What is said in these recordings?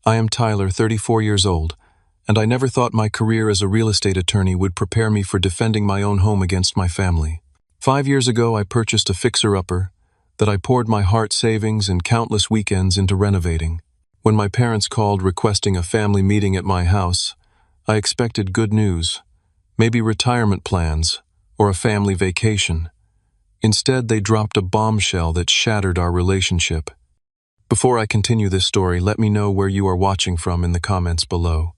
I am Tyler, 34 years old, and I never thought my career as a real estate attorney would prepare me for defending my own home against my family. 5 years ago, I purchased a fixer-upper that I poured my heart savings and countless weekends into renovating. When my parents called requesting a family meeting at my house, I expected good news, maybe retirement plans or a family vacation. Instead, they dropped a bombshell that shattered our relationship. Before I continue this story, let me know where you are watching from in the comments below.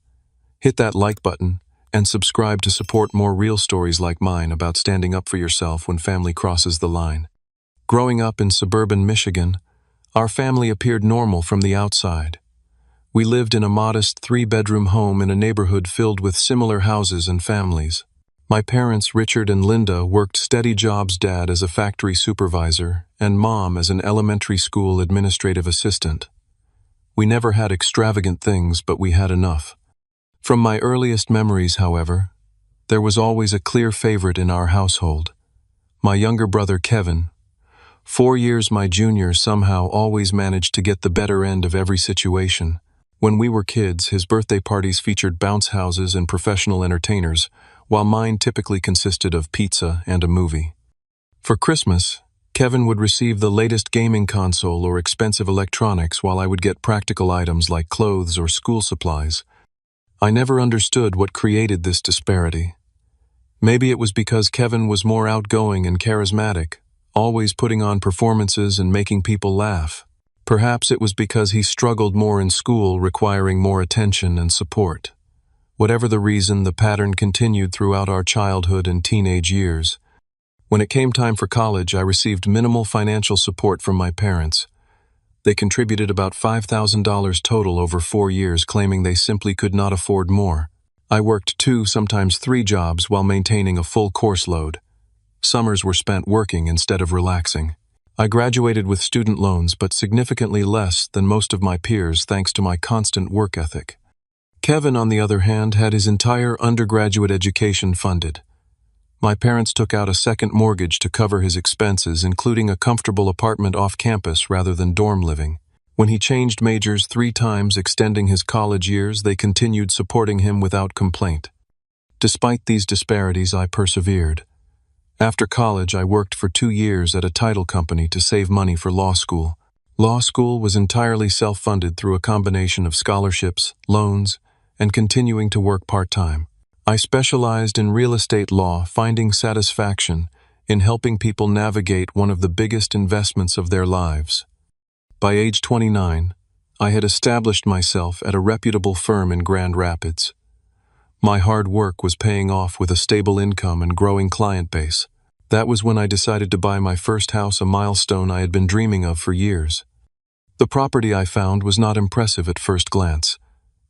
Hit that like button and subscribe to support more real stories like mine about standing up for yourself when family crosses the line. Growing up in suburban Michigan, our family appeared normal from the outside. We lived in a modest 3-bedroom home in a neighborhood filled with similar houses and families. My parents, Richard and Linda, worked steady jobs, dad as a factory supervisor and mom as an elementary school administrative assistant. We never had extravagant things, but we had enough. From my earliest memories, however, there was always a clear favorite in our household. My younger brother, Kevin, 4 years my junior, somehow always managed to get the better end of every situation. When we were kids, his birthday parties featured bounce houses and professional entertainers, while mine typically consisted of pizza and a movie. For Christmas, Kevin would receive the latest gaming console or expensive electronics, while I would get practical items like clothes or school supplies. I never understood what created this disparity. Maybe it was because Kevin was more outgoing and charismatic, always putting on performances and making people laugh. Perhaps it was because he struggled more in school, requiring more attention and support. Whatever the reason, the pattern continued throughout our childhood and teenage years. When it came time for college, I received minimal financial support from my parents. They contributed about $5,000 total over 4 years, claiming they simply could not afford more. I worked 2, sometimes 3 jobs while maintaining a full course load. Summers were spent working instead of relaxing. I graduated with student loans, but significantly less than most of my peers thanks to my constant work ethic. Kevin, on the other hand, had his entire undergraduate education funded. My parents took out a second mortgage to cover his expenses, including a comfortable apartment off campus rather than dorm living. When he changed majors 3 times, extending his college years, they continued supporting him without complaint. Despite these disparities, I persevered. After college, I worked for 2 years at a title company to save money for law school. Law school was entirely self-funded through a combination of scholarships, loans, and continuing to work part-time. I specialized in real estate law, finding satisfaction in helping people navigate one of the biggest investments of their lives. By age 29, I had established myself at a reputable firm in Grand Rapids. My hard work was paying off with a stable income and growing client base. That was when I decided to buy my first house, a milestone I had been dreaming of for years. The property I found was not impressive at first glance.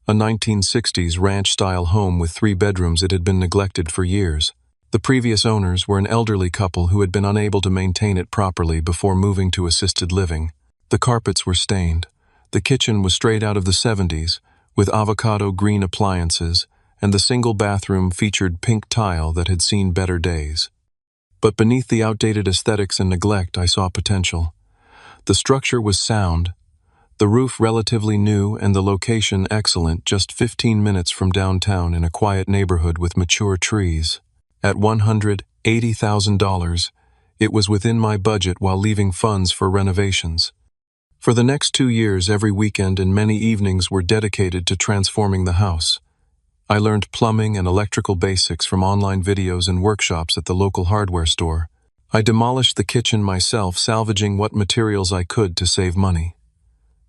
A 1960s ranch-style home with 3 bedrooms, it had been neglected for years. The previous owners were an elderly couple who had been unable to maintain it properly before moving to assisted living. The carpets were stained. The kitchen was straight out of the 70s, with avocado green appliances, and the single bathroom featured pink tile that had seen better days. But beneath the outdated aesthetics and neglect, I saw potential. The structure was sound, the roof relatively new, and the location excellent, just 15 minutes from downtown in a quiet neighborhood with mature trees. At $180,000, it was within my budget while leaving funds for renovations. For the next 2 years, every weekend and many evenings were dedicated to transforming the house. I learned plumbing and electrical basics from online videos and workshops at the local hardware store. I demolished the kitchen myself, salvaging what materials I could to save money.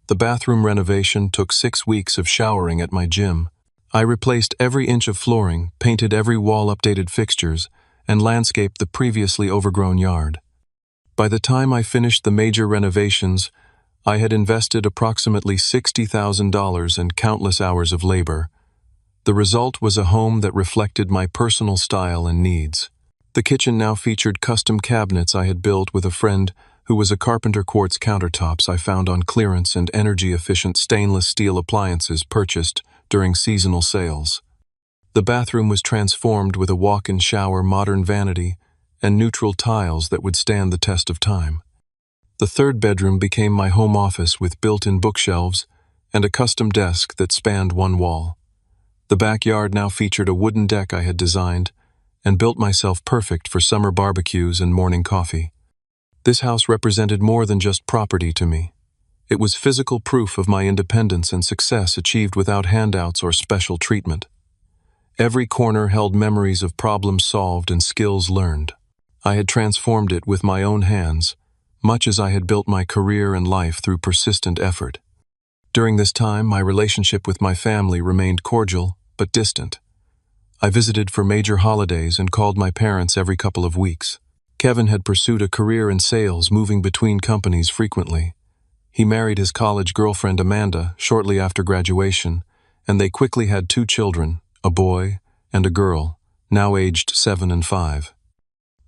The bathroom renovation took 6 weeks of showering at my gym. I replaced every inch of flooring, painted every wall, updated fixtures, and landscaped the previously overgrown yard. By the time I finished the major renovations, I had invested approximately $60,000 and countless hours of labor. The result was a home that reflected my personal style and needs. The kitchen now featured custom cabinets I had built with a friend who was a carpenter, quartz countertops I found on clearance, and energy-efficient stainless steel appliances purchased during seasonal sales. The bathroom was transformed with a walk-in shower, modern vanity, and neutral tiles that would stand the test of time. The 3rd bedroom became my home office with built-in bookshelves and a custom desk that spanned one wall. The backyard now featured a wooden deck I had designed and built myself perfect for summer barbecues and morning coffee. This house represented more than just property to me. It was physical proof of my independence and success achieved without handouts or special treatment. Every corner held memories of problems solved and skills learned. I had transformed it with my own hands, much as I had built my career and life through persistent effort. During this time, my relationship with my family remained cordial but distant. I visited for major holidays and called my parents every couple of weeks. Kevin had pursued a career in sales, moving between companies frequently. He married his college girlfriend Amanda shortly after graduation, and they quickly had 2 children, a boy and a girl, now aged 7 and 5.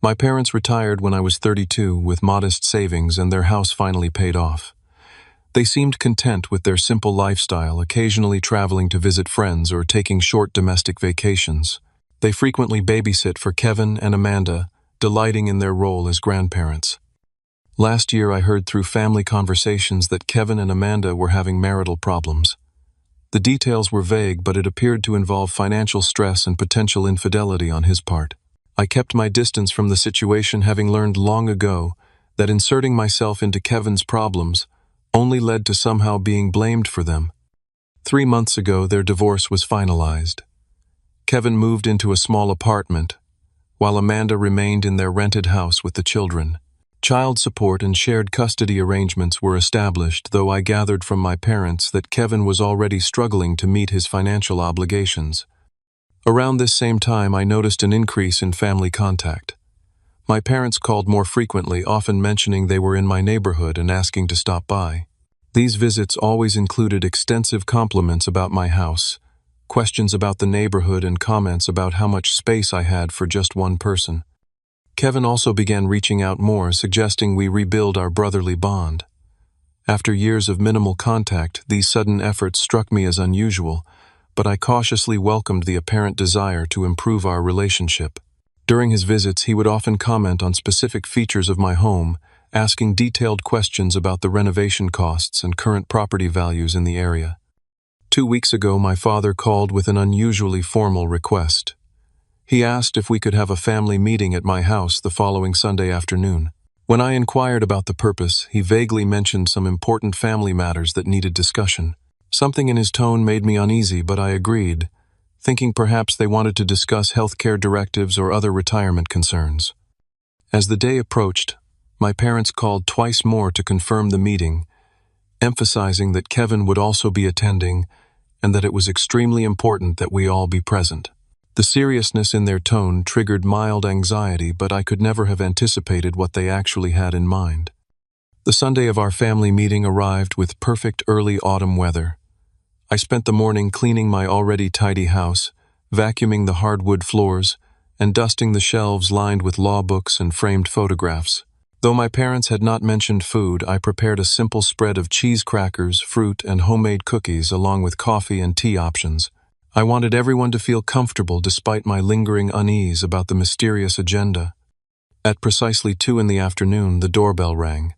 My parents retired when I was 32 with modest savings, and their house finally paid off. They seemed content with their simple lifestyle, occasionally traveling to visit friends or taking short domestic vacations. They frequently babysit for Kevin and Amanda, delighting in their role as grandparents. Last year I heard through family conversations that Kevin and Amanda were having marital problems. The details were vague, but it appeared to involve financial stress and potential infidelity on his part. I kept my distance from the situation, having learned long ago that inserting myself into Kevin's problems only led to somehow being blamed for them. 3 months ago, their divorce was finalized. Kevin moved into a small apartment, while Amanda remained in their rented house with the children. Child support and shared custody arrangements were established, though I gathered from my parents that Kevin was already struggling to meet his financial obligations. Around this same time, I noticed an increase in family contact. My parents called more frequently, often mentioning they were in my neighborhood and asking to stop by. These visits always included extensive compliments about my house, questions about the neighborhood, and comments about how much space I had for just one person. Kevin also began reaching out more, suggesting we rebuild our brotherly bond. After years of minimal contact, these sudden efforts struck me as unusual, but I cautiously welcomed the apparent desire to improve our relationship. During his visits, he would often comment on specific features of my home, asking detailed questions about the renovation costs and current property values in the area. 2 weeks ago, my father called with an unusually formal request. He asked if we could have a family meeting at my house the following Sunday afternoon. When I inquired about the purpose, he vaguely mentioned some important family matters that needed discussion. Something in his tone made me uneasy, but I agreed, thinking perhaps they wanted to discuss healthcare directives or other retirement concerns. As the day approached, my parents called twice more to confirm the meeting, emphasizing that Kevin would also be attending and that it was extremely important that we all be present. The seriousness in their tone triggered mild anxiety, but I could never have anticipated what they actually had in mind. The Sunday of our family meeting arrived with perfect early autumn weather. I spent the morning cleaning my already tidy house, vacuuming the hardwood floors, and dusting the shelves lined with law books and framed photographs. Though my parents had not mentioned food, I prepared a simple spread of cheese crackers, fruit, and homemade cookies, along with coffee and tea options. I wanted everyone to feel comfortable despite my lingering unease about the mysterious agenda. At precisely 2 in the afternoon, the doorbell rang.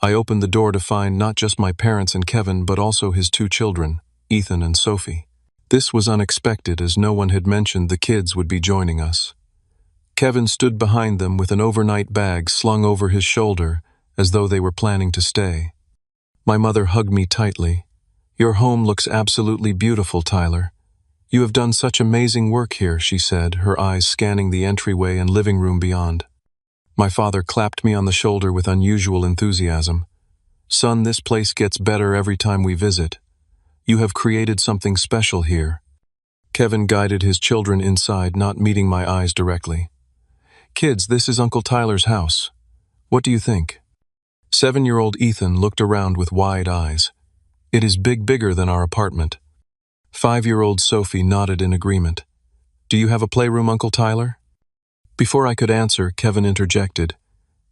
I opened the door to find not just my parents and Kevin, but also his 2 children, Ethan and Sophie. This was unexpected, as no one had mentioned the kids would be joining us. Kevin stood behind them with an overnight bag slung over his shoulder, as though they were planning to stay. My mother hugged me tightly. "Your home looks absolutely beautiful, Tyler. You have done such amazing work here," she said, her eyes scanning the entryway and living room beyond. My father clapped me on the shoulder with unusual enthusiasm. "Son, this place gets better every time we visit. You have created something special here." Kevin guided his children inside, not meeting my eyes directly. "Kids, this is Uncle Tyler's house. What do you think?" 7-year-old Ethan looked around with wide eyes. "It is bigger than our apartment." 5-year-old Sophie nodded in agreement. "Do you have a playroom, Uncle Tyler?" Before I could answer, Kevin interjected.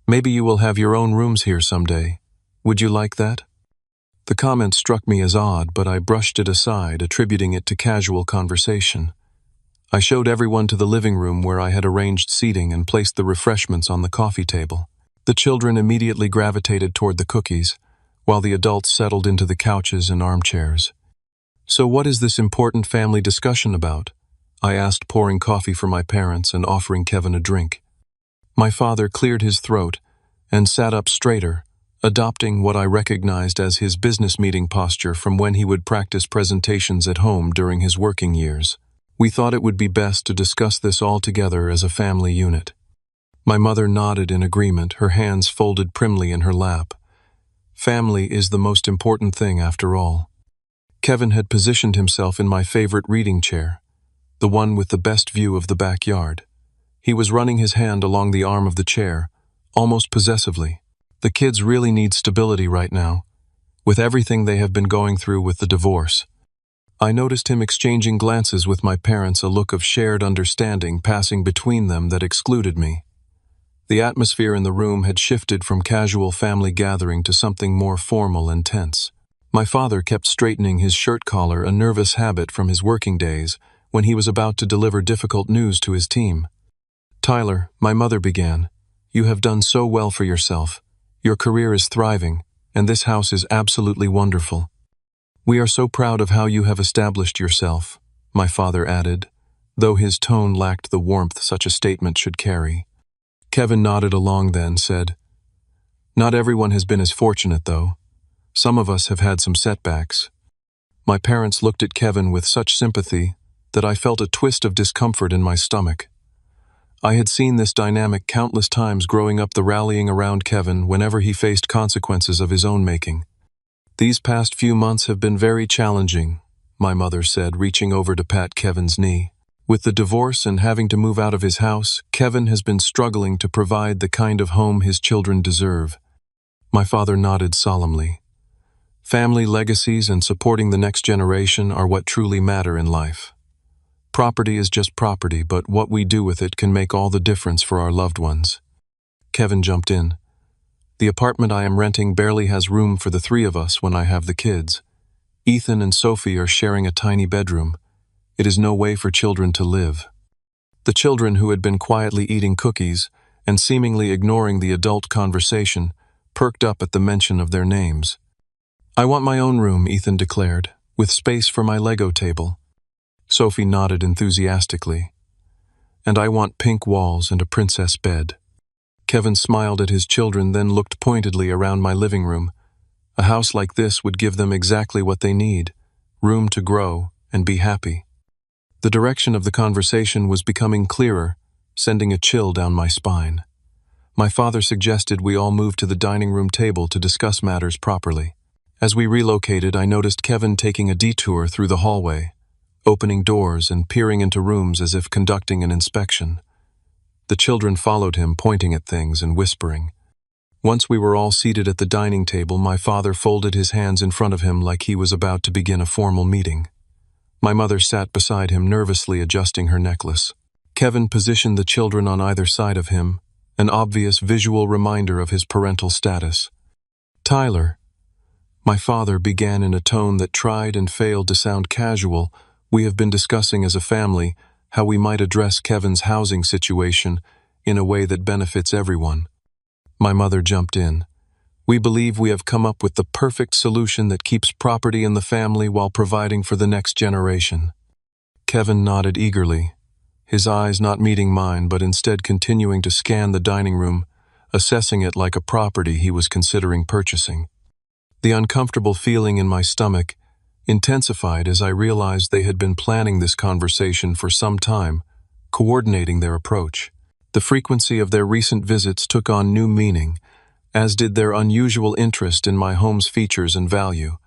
"Maybe you will have your own rooms here someday. Would you like that?" The comment struck me as odd, but I brushed it aside, attributing it to casual conversation. I showed everyone to the living room, where I had arranged seating and placed the refreshments on the coffee table. The children immediately gravitated toward the cookies, while the adults settled into the couches and armchairs. "So what is this important family discussion about?" I asked, pouring coffee for my parents and offering Kevin a drink. My father cleared his throat and sat up straighter, adopting what I recognized as his business meeting posture from when he would practice presentations at home during his working years. We thought it would be best to discuss this all together as a family unit. My mother nodded in agreement, her hands folded primly in her lap. Family is the most important thing after all. Kevin had positioned himself in my favorite reading chair, the one with the best view of the backyard. He was running his hand along the arm of the chair, almost possessively. The kids really need stability right now, with everything they have been going through with the divorce. I noticed him exchanging glances with my parents, a look of shared understanding passing between them that excluded me. The atmosphere in the room had shifted from casual family gathering to something more formal and tense. My father kept straightening his shirt collar, a nervous habit from his working days, when he was about to deliver difficult news to his team. "Tyler," my mother began, "you have done so well for yourself. Your career is thriving, and this house is absolutely wonderful. We are so proud of how you have established yourself," my father added, though his tone lacked the warmth such a statement should carry. Kevin nodded along then, said, "Not everyone has been as fortunate, though. Some of us have had some setbacks." My parents looked at Kevin with such sympathy that I felt a twist of discomfort in my stomach. I had seen this dynamic countless times growing up, the rallying around Kevin whenever he faced consequences of his own making. "These past few months have been very challenging," my mother said, reaching over to pat Kevin's knee. "With the divorce and having to move out of his house, Kevin has been struggling to provide the kind of home his children deserve." My father nodded solemnly. "Family legacies and supporting the next generation are what truly matter in life. Property is just property, but what we do with it can make all the difference for our loved ones." Kevin jumped in. "The apartment I am renting barely has room for the three of us when I have the kids. Ethan and Sophie are sharing a tiny bedroom. It is no way for children to live." The children, who had been quietly eating cookies and seemingly ignoring the adult conversation, perked up at the mention of their names. "I want my own room," Ethan declared, "with space for my Lego table." Sophie nodded enthusiastically. "And I want pink walls and a princess bed." Kevin smiled at his children, then looked pointedly around my living room. A house like this would give them exactly what they need: room to grow and be happy. The direction of the conversation was becoming clearer, sending a chill down my spine. My father suggested we all move to the dining room table to discuss matters properly. As we relocated, I noticed Kevin taking a detour through the hallway, opening doors and peering into rooms as if conducting an inspection. The children followed him, pointing at things and whispering. Once we were all seated at the dining table, my father folded his hands in front of him like he was about to begin a formal meeting. My mother sat beside him, nervously adjusting her necklace. Kevin positioned the children on either side of him, an obvious visual reminder of his parental status. "Tyler," my father began in a tone that tried and failed to sound casual, "we have been discussing as a family how we might address Kevin's housing situation in a way that benefits everyone." My mother jumped in. "We believe we have come up with the perfect solution that keeps property in the family while providing for the next generation." Kevin nodded eagerly, his eyes not meeting mine but instead continuing to scan the dining room, assessing it like a property he was considering purchasing. The uncomfortable feeling in my stomach intensified as I realized they had been planning this conversation for some time, coordinating their approach. The frequency of their recent visits took on new meaning, as did their unusual interest in my home's features and value.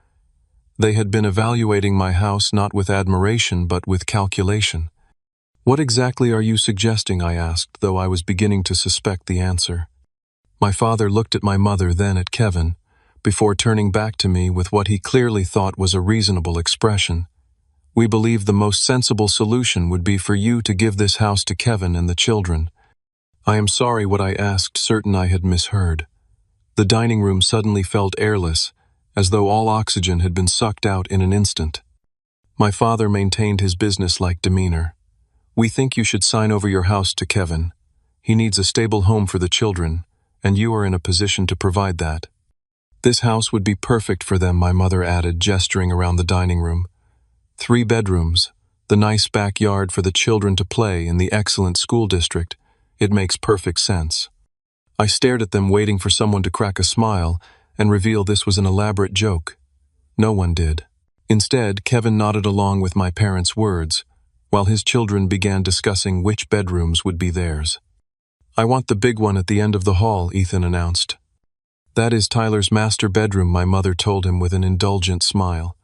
They had been evaluating my house not with admiration but with calculation. "What exactly are you suggesting?" I asked, though I was beginning to suspect the answer. My father looked at my mother, then at Kevin, before turning back to me with what he clearly thought was a reasonable expression. "We believe the most sensible solution would be for you to give this house to Kevin and the children." I am sorry, what I asked, certain I had misheard. The dining room suddenly felt airless, as though all oxygen had been sucked out in an instant. My father maintained his business-like demeanor. "We think you should sign over your house to Kevin. He needs a stable home for the children, and you are in a position to provide that." This house would be perfect for them, my mother added, gesturing around the dining room. 3 bedrooms, the nice backyard for the children to play in the excellent school district. It makes perfect sense. I stared at them, waiting for someone to crack a smile and reveal this was an elaborate joke. No one did. Instead, Kevin nodded along with my parents' words, while his children began discussing which bedrooms would be theirs. I want the big one at the end of the hall, Ethan announced. That is Tyler's master bedroom, my mother told him with an indulgent smile.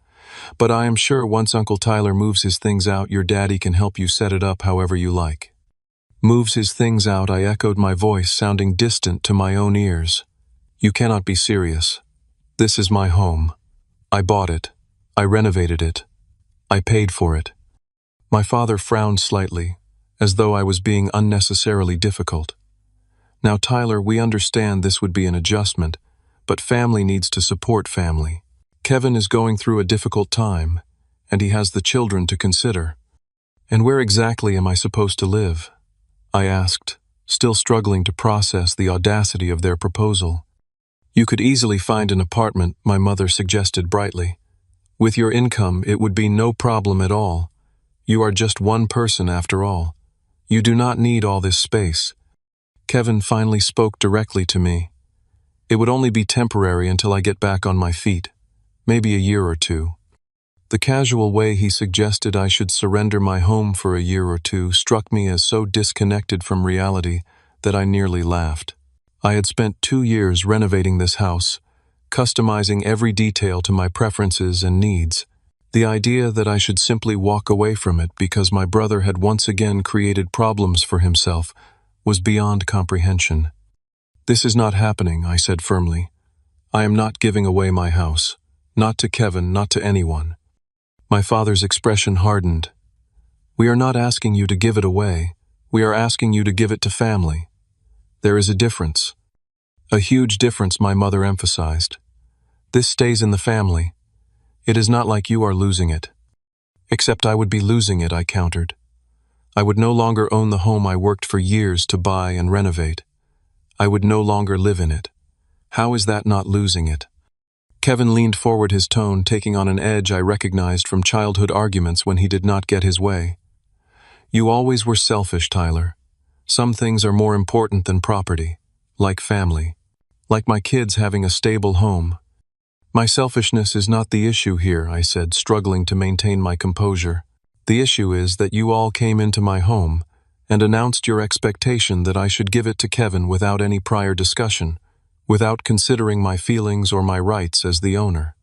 But I am sure once Uncle Tyler moves his things out, your daddy can help you set it up however you like. Moves his things out, I echoed, my voice sounding distant to my own ears. You cannot be serious. This is my home. I bought it. I renovated it. I paid for it. My father frowned slightly, as though I was being unnecessarily difficult. Now, Tyler, we understand this would be an adjustment, but family needs to support family. Kevin is going through a difficult time, and he has the children to consider. And where exactly am I supposed to live? I asked, still struggling to process the audacity of their proposal. You could easily find an apartment, my mother suggested brightly. With your income, it would be no problem at all. You are just one person after all. You do not need all this space. Kevin finally spoke directly to me. It would only be temporary until I get back on my feet, maybe a year or 2. The casual way he suggested I should surrender my home for a year or 2 struck me as so disconnected from reality that I nearly laughed. I had spent 2 years renovating this house, customizing every detail to my preferences and needs. The idea that I should simply walk away from it because my brother had once again created problems for himself was beyond comprehension. This is not happening, I said firmly. I am not giving away my house. Not to Kevin, not to anyone. My father's expression hardened. We are not asking you to give it away. We are asking you to give it to family. There is a difference. A huge difference, my mother emphasized. This stays in the family. It is not like you are losing it. Except I would be losing it, I countered. I would no longer own the home I worked for years to buy and renovate. I would no longer live in it. How is that not losing it? Kevin leaned forward, his tone taking on an edge I recognized from childhood arguments when he did not get his way. You always were selfish, Tyler. Some things are more important than property, like family, like my kids having a stable home. My selfishness is not the issue here, I said, struggling to maintain my composure. The issue is that you all came into my home and announced your expectation that I should give it to Kevin without any prior discussion, without considering my feelings or my rights as the owner.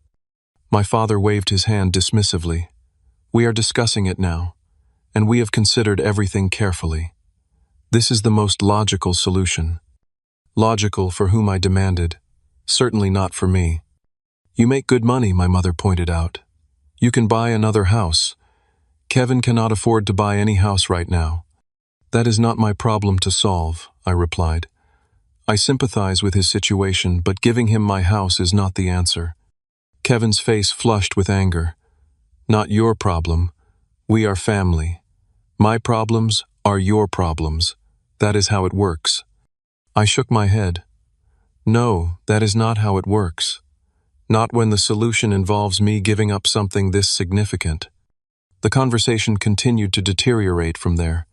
My father waved his hand dismissively. We are discussing it now, and we have considered everything carefully. This is the most logical solution. Logical for whom, I demanded. Certainly not for me. You make good money, my mother pointed out. You can buy another house. Kevin cannot afford to buy any house right now. That is not my problem to solve, I replied. I sympathize with his situation, but giving him my house is not the answer. Kevin's face flushed with anger. Not your problem. We are family. My problems are your problems. That is how it works. I shook my head. No, that is not how it works. Not when the solution involves me giving up something this significant. The conversation continued to deteriorate from there.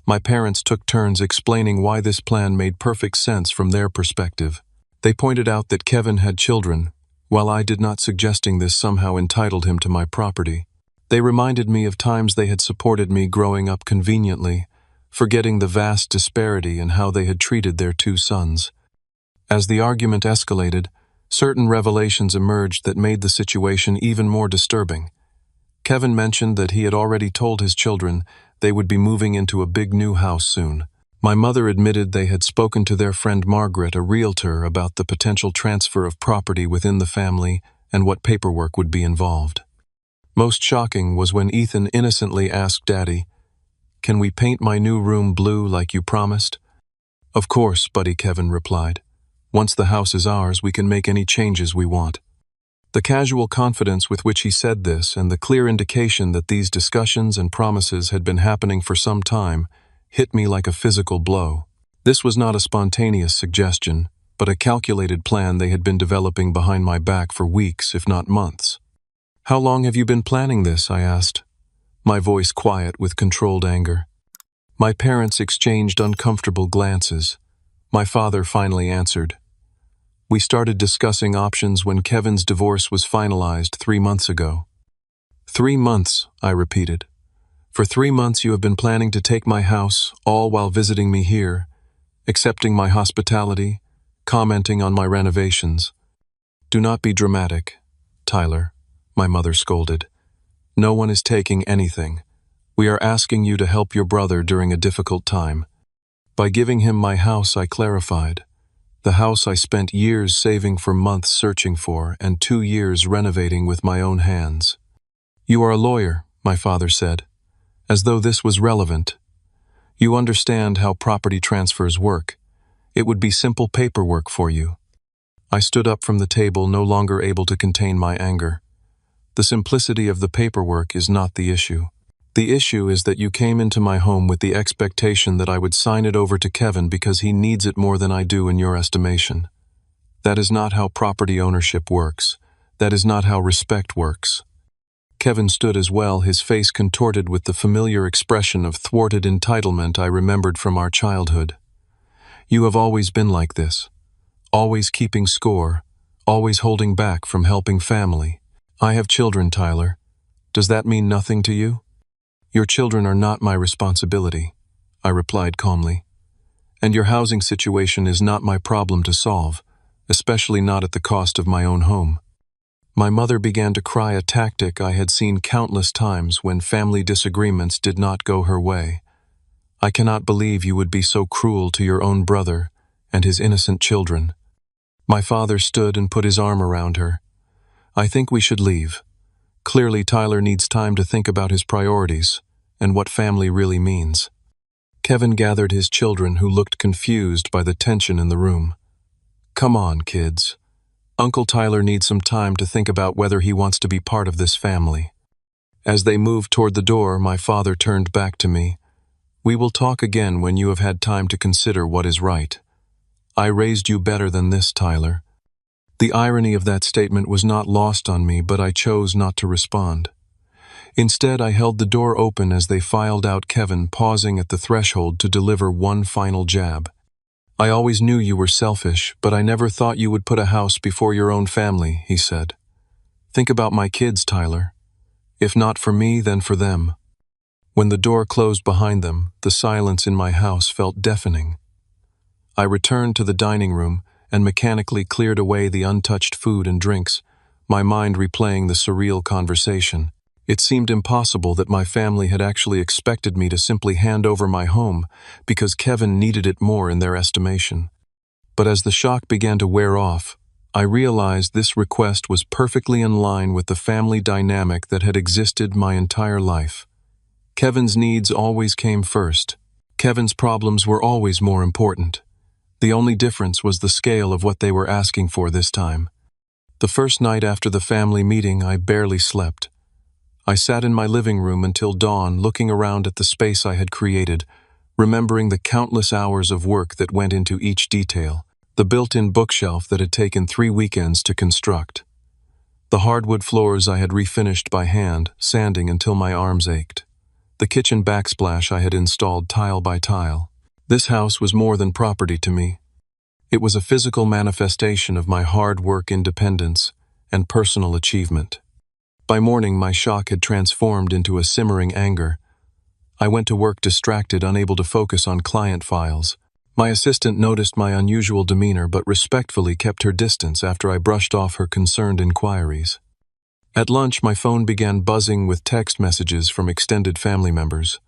My parents took turns explaining why this plan made perfect sense from their perspective. They pointed out that Kevin had children, while I did not, suggesting this somehow entitled him to my property. They reminded me of times they had supported me growing up conveniently, forgetting the vast disparity in how they had treated their 2 sons. As the argument escalated, certain revelations emerged that made the situation even more disturbing. Kevin mentioned that he had already told his children they would be moving into a big new house soon. My mother admitted they had spoken to their friend Margaret, a realtor, about the potential transfer of property within the family and what paperwork would be involved. Most shocking was when Ethan innocently asked Daddy, "Can we paint my new room blue like you promised?" "Of course, buddy," Kevin replied. "Once the house is ours, we can make any changes we want." The casual confidence with which he said this and the clear indication that these discussions and promises had been happening for some time hit me like a physical blow. This was not a spontaneous suggestion. but a calculated plan they had been developing behind my back for weeks, if not months. "How long have you been planning this?" I asked, my voice quiet with controlled anger. My parents exchanged uncomfortable glances. My father finally answered. "We started discussing options when Kevin's divorce was finalized 3 months ago." 3 months, I repeated. "For 3 months you have been planning to take my house, all while visiting me here, accepting my hospitality, commenting on my renovations." "Do not be dramatic, Tyler," my mother scolded. "No one is taking anything. We are asking you to help your brother during a difficult time." By giving him my house, I clarified. The house I spent years saving for months searching for and 2 years renovating with my own hands. "You are a lawyer," my father said, as though this was relevant. "You understand how property transfers work. It would be simple paperwork for you." I stood up from the table, no longer able to contain my anger. "The simplicity of the paperwork is not the issue. The issue is that you came into my home with the expectation that I would sign it over to Kevin because he needs it more than I do in your estimation. That is not how property ownership works. That is not how respect works." Kevin stood as well, his face contorted with the familiar expression of thwarted entitlement I remembered from our childhood. "You have always been like this. Always keeping score, always holding back from helping family. I have children, Tyler. Does that mean nothing to you?" "Your children are not my responsibility," I replied calmly. "And your housing situation is not my problem to solve, especially not at the cost of my own home." My mother began to cry, a tactic I had seen countless times when family disagreements did not go her way. "I cannot believe you would be so cruel to your own brother and his innocent children." My father stood and put his arm around her. "I think we should leave. Clearly, Tyler needs time to think about his priorities and what family really means." Kevin gathered his children, who looked confused by the tension in the room. "Come on, kids. Uncle Tyler needs some time to think about whether he wants to be part of this family." As they moved toward the door, my father turned back to me. "We will talk again when you have had time to consider what is right. I raised you better than this, Tyler." The irony of that statement was not lost on me, but I chose not to respond. Instead, I held the door open as they filed out, Kevin pausing at the threshold to deliver one final jab. "I always knew you were selfish, but I never thought you would put a house before your own family," he said. "Think about my kids, Tyler. If not for me, then for them." When the door closed behind them, the silence in my house felt deafening. I returned to the dining room and mechanically cleared away the untouched food and drinks, my mind replaying the surreal conversation. It seemed impossible that my family had actually expected me to simply hand over my home because Kevin needed it more in their estimation. But as the shock began to wear off, I realized this request was perfectly in line with the family dynamic that had existed my entire life. Kevin's needs always came first. Kevin's problems were always more important. The only difference was the scale of what they were asking for this time. The first night after the family meeting, I barely slept. I sat in my living room until dawn, looking around at the space I had created, remembering the countless hours of work that went into each detail. The built-in bookshelf that had taken 3 weekends to construct. The hardwood floors I had refinished by hand, sanding until my arms ached. The kitchen backsplash I had installed tile by tile. This house was more than property to me. It was a physical manifestation of my hard work, independence, and personal achievement. By morning, my shock had transformed into a simmering anger. I went to work distracted, unable to focus on client files. My assistant noticed my unusual demeanor but respectfully kept her distance after I brushed off her concerned inquiries. At lunch, my phone began buzzing with text messages from extended family members.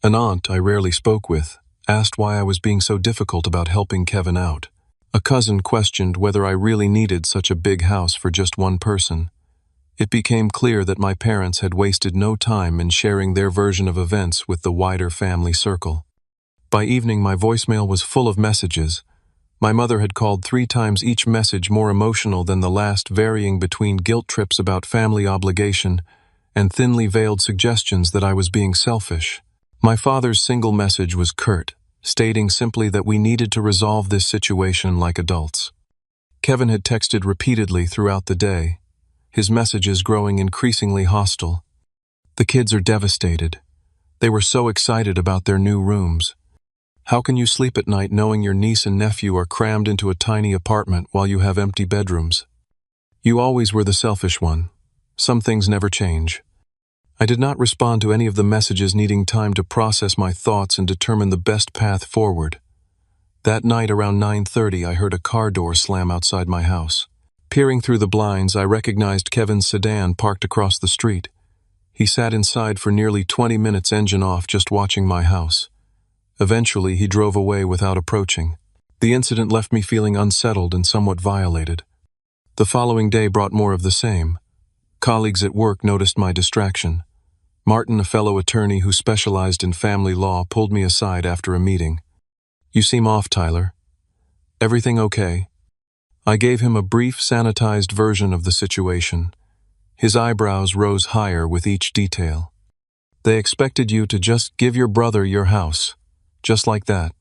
An aunt I rarely spoke with asked why I was being so difficult about helping Kevin out. A cousin questioned whether I really needed such a big house for just one person. It became clear that my parents had wasted no time in sharing their version of events with the wider family circle. By evening, my voicemail was full of messages. My mother had called 3 times, each message more emotional than the last, varying between guilt trips about family obligation and thinly veiled suggestions that I was being selfish. My father's single message was curt, stating simply that we needed to resolve this situation like adults. Kevin had texted repeatedly throughout the day, his messages growing increasingly hostile. The kids are devastated. They were so excited about their new rooms. How can you sleep at night knowing your niece and nephew are crammed into a tiny apartment while you have empty bedrooms? You always were the selfish one. Some things never change. I did not respond to any of the messages, needing time to process my thoughts and determine the best path forward. That night around 9:30, I heard a car door slam outside my house. Peering through the blinds, I recognized Kevin's sedan parked across the street. He sat inside for nearly 20 minutes, engine off, just watching my house. Eventually, he drove away without approaching. The incident left me feeling unsettled and somewhat violated. The following day brought more of the same. Colleagues at work noticed my distraction. Martin, a fellow attorney who specialized in family law, pulled me aside after a meeting. "You seem off, Tyler. Everything okay?" I gave him a brief, sanitized version of the situation. His eyebrows rose higher with each detail. "They expected you to just give your brother your house. Just like that."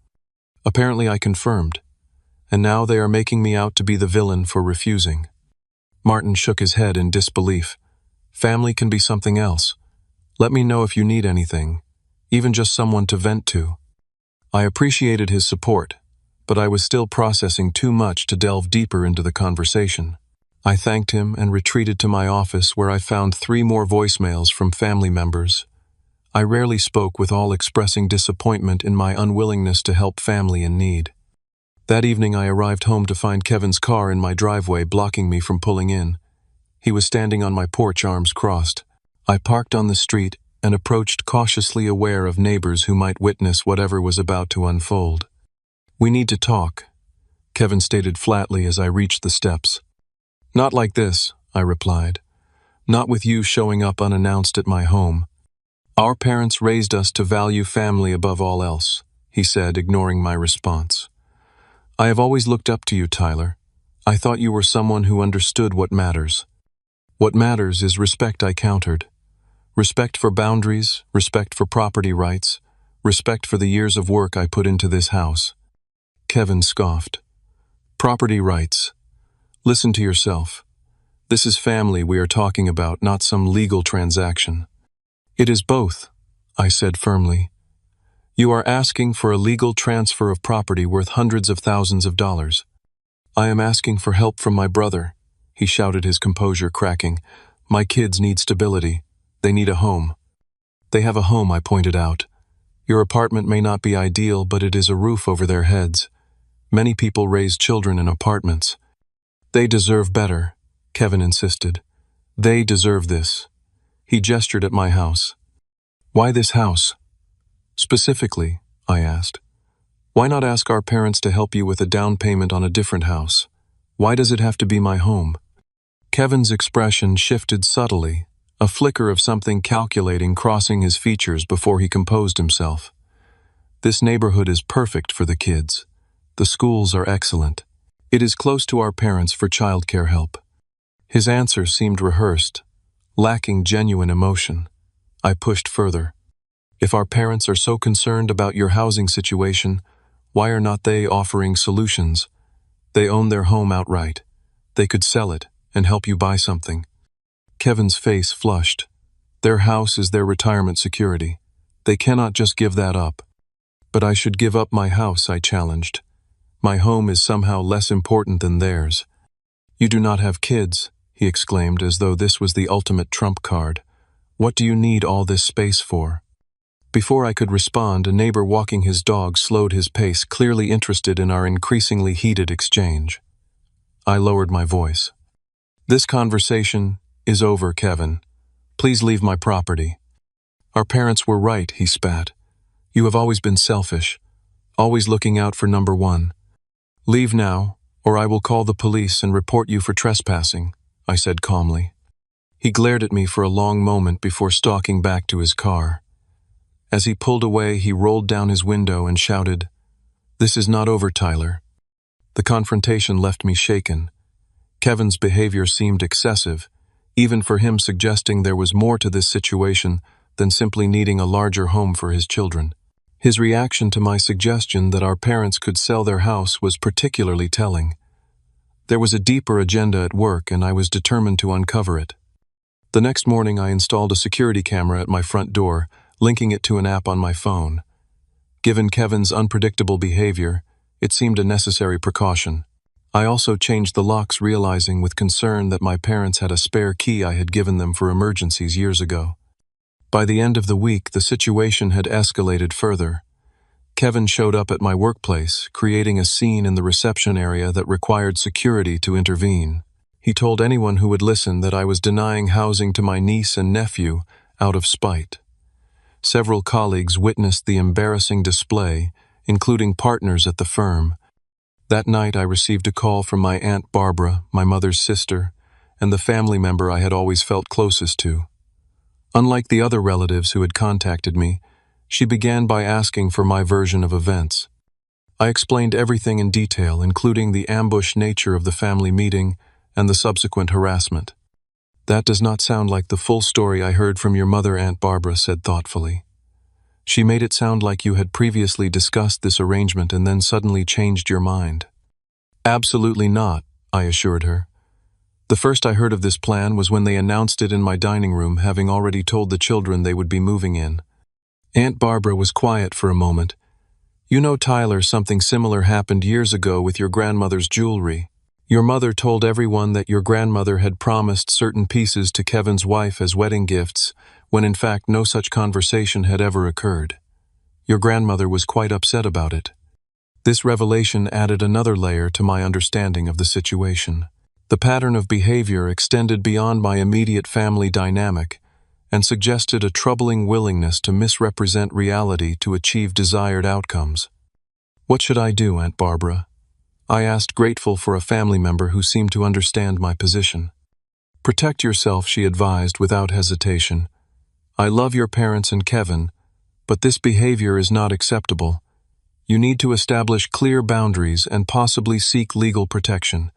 Apparently I confirmed. "And now they are making me out to be the villain for refusing." Martin shook his head in disbelief. "Family can be something else. Let me know if you need anything, even just someone to vent to." I appreciated his support, but I was still processing too much to delve deeper into the conversation. I thanked him and retreated to my office, where I found 3 more voicemails from family members. I rarely spoke, with all expressing disappointment in my unwillingness to help family in need. That evening I arrived home to find Kevin's car in my driveway, blocking me from pulling in. He was standing on my porch, arms crossed. I parked on the street and approached, cautiously aware of neighbors who might witness whatever was about to unfold. "We need to talk," Kevin stated flatly as I reached the steps. "Not like this," I replied. "Not with you showing up unannounced at my home. Our parents raised us to value family above all else," he said, ignoring my response. "I have always looked up to you, Tyler. I thought you were someone who understood what matters." "What matters is respect," I countered. "Respect for boundaries, respect for property rights, respect for the years of work I put into this house." Kevin scoffed. "Property rights. Listen to yourself. This is family we are talking about, not some legal transaction." "It is both," I said firmly. "You are asking for a legal transfer of property worth hundreds of thousands of dollars. I am asking for help from my brother," he shouted, his composure cracking. "My kids need stability. They need a home." "They have a home," I pointed out. "Your apartment may not be ideal, but it is a roof over their heads. Many people raise children in apartments." "They deserve better," Kevin insisted. "They deserve this." He gestured at my house. "Why this house?" "Specifically," I asked. "Why not ask our parents to help you with a down payment on a different house? Why does it have to be my home?" Kevin's expression shifted subtly, a flicker of something calculating crossing his features before he composed himself. "This neighborhood is perfect for the kids. The schools are excellent. It is close to our parents for childcare help." His answer seemed rehearsed, lacking genuine emotion. I pushed further. "If our parents are so concerned about your housing situation, why are not they offering solutions? They own their home outright. They could sell it and help you buy something." Kevin's face flushed. "Their house is their retirement security. They cannot just give that up." "But I should give up my house," I challenged. "My home is somehow less important than theirs." "You do not have kids," he exclaimed, as though this was the ultimate trump card. "What do you need all this space for?" Before I could respond, a neighbor walking his dog slowed his pace, clearly interested in our increasingly heated exchange. I lowered my voice. "This conversation is over, Kevin. Please leave my property." "Our parents were right," he spat. "You have always been selfish, always looking out for number one. Leave now, or I will call the police and report you for trespassing," I said calmly. He glared at me for a long moment before stalking back to his car. As he pulled away, he rolled down his window and shouted, "This is not over, Tyler." The confrontation left me shaken. Kevin's behavior seemed excessive, even for him, suggesting there was more to this situation than simply needing a larger home for his children. His reaction to my suggestion that our parents could sell their house was particularly telling. There was a deeper agenda at work, and I was determined to uncover it. The next morning, I installed a security camera at my front door, linking it to an app on my phone. Given Kevin's unpredictable behavior, it seemed a necessary precaution. I also changed the locks, realizing with concern that my parents had a spare key I had given them for emergencies years ago. By the end of the week, the situation had escalated further. Kevin showed up at my workplace, creating a scene in the reception area that required security to intervene. He told anyone who would listen that I was denying housing to my niece and nephew out of spite. Several colleagues witnessed the embarrassing display, including partners at the firm. That night, I received a call from my Aunt Barbara, my mother's sister, and the family member I had always felt closest to. Unlike the other relatives who had contacted me, she began by asking for my version of events. I explained everything in detail, including the ambush nature of the family meeting and the subsequent harassment. "That does not sound like the full story I heard from your mother," Aunt Barbara said thoughtfully. "She made it sound like you had previously discussed this arrangement and then suddenly changed your mind." "Absolutely not," I assured her. "The first I heard of this plan was when they announced it in my dining room, having already told the children they would be moving in." Aunt Barbara was quiet for a moment. "You know, Tyler, something similar happened years ago with your grandmother's jewelry. Your mother told everyone that your grandmother had promised certain pieces to Kevin's wife as wedding gifts, when in fact no such conversation had ever occurred. Your grandmother was quite upset about it." This revelation added another layer to my understanding of the situation. The pattern of behavior extended beyond my immediate family dynamic and suggested a troubling willingness to misrepresent reality to achieve desired outcomes. "What should I do, Aunt Barbara?" I asked, grateful for a family member who seemed to understand my position. "Protect yourself," she advised without hesitation. "I love your parents and Kevin, but this behavior is not acceptable. You need to establish clear boundaries and possibly seek legal protection."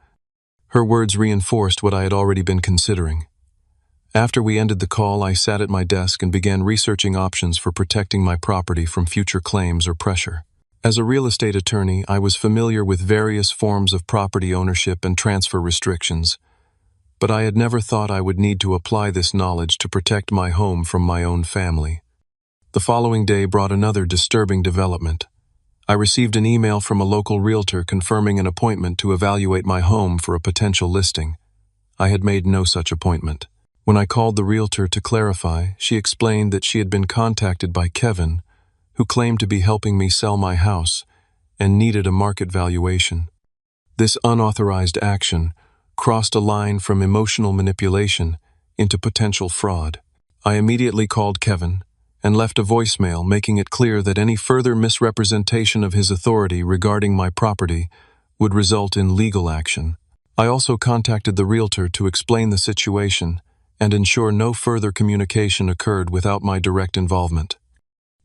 Her words reinforced what I had already been considering. After we ended the call, I sat at my desk and began researching options for protecting my property from future claims or pressure. As a real estate attorney, I was familiar with various forms of property ownership and transfer restrictions, but I had never thought I would need to apply this knowledge to protect my home from my own family. The following day brought another disturbing development. I received an email from a local realtor confirming an appointment to evaluate my home for a potential listing. I had made no such appointment. When I called the realtor to clarify, she explained that she had been contacted by Kevin, who claimed to be helping me sell my house and needed a market valuation. This unauthorized action crossed a line from emotional manipulation into potential fraud. I immediately called Kevin and left a voicemail making it clear that any further misrepresentation of his authority regarding my property would result in legal action. I also contacted the realtor to explain the situation and ensure no further communication occurred without my direct involvement.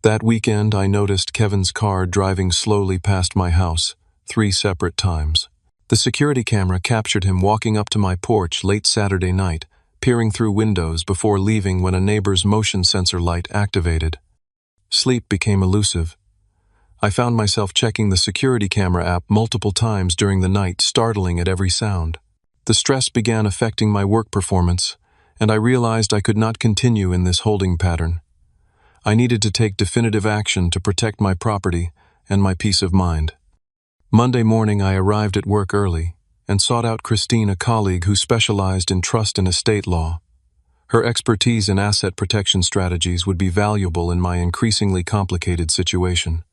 That weekend, I noticed Kevin's car driving slowly past my house 3 separate times. The security camera captured him walking up to my porch late Saturday night, peering through windows before leaving when a neighbor's motion sensor light activated. Sleep became elusive. I found myself checking the security camera app multiple times during the night, startling at every sound. The stress began affecting my work performance, and I realized I could not continue in this holding pattern. I needed to take definitive action to protect my property and my peace of mind. Monday morning, I arrived at work early and sought out Christine, a colleague who specialized in trust and estate law. Her expertise in asset protection strategies would be valuable in my increasingly complicated situation.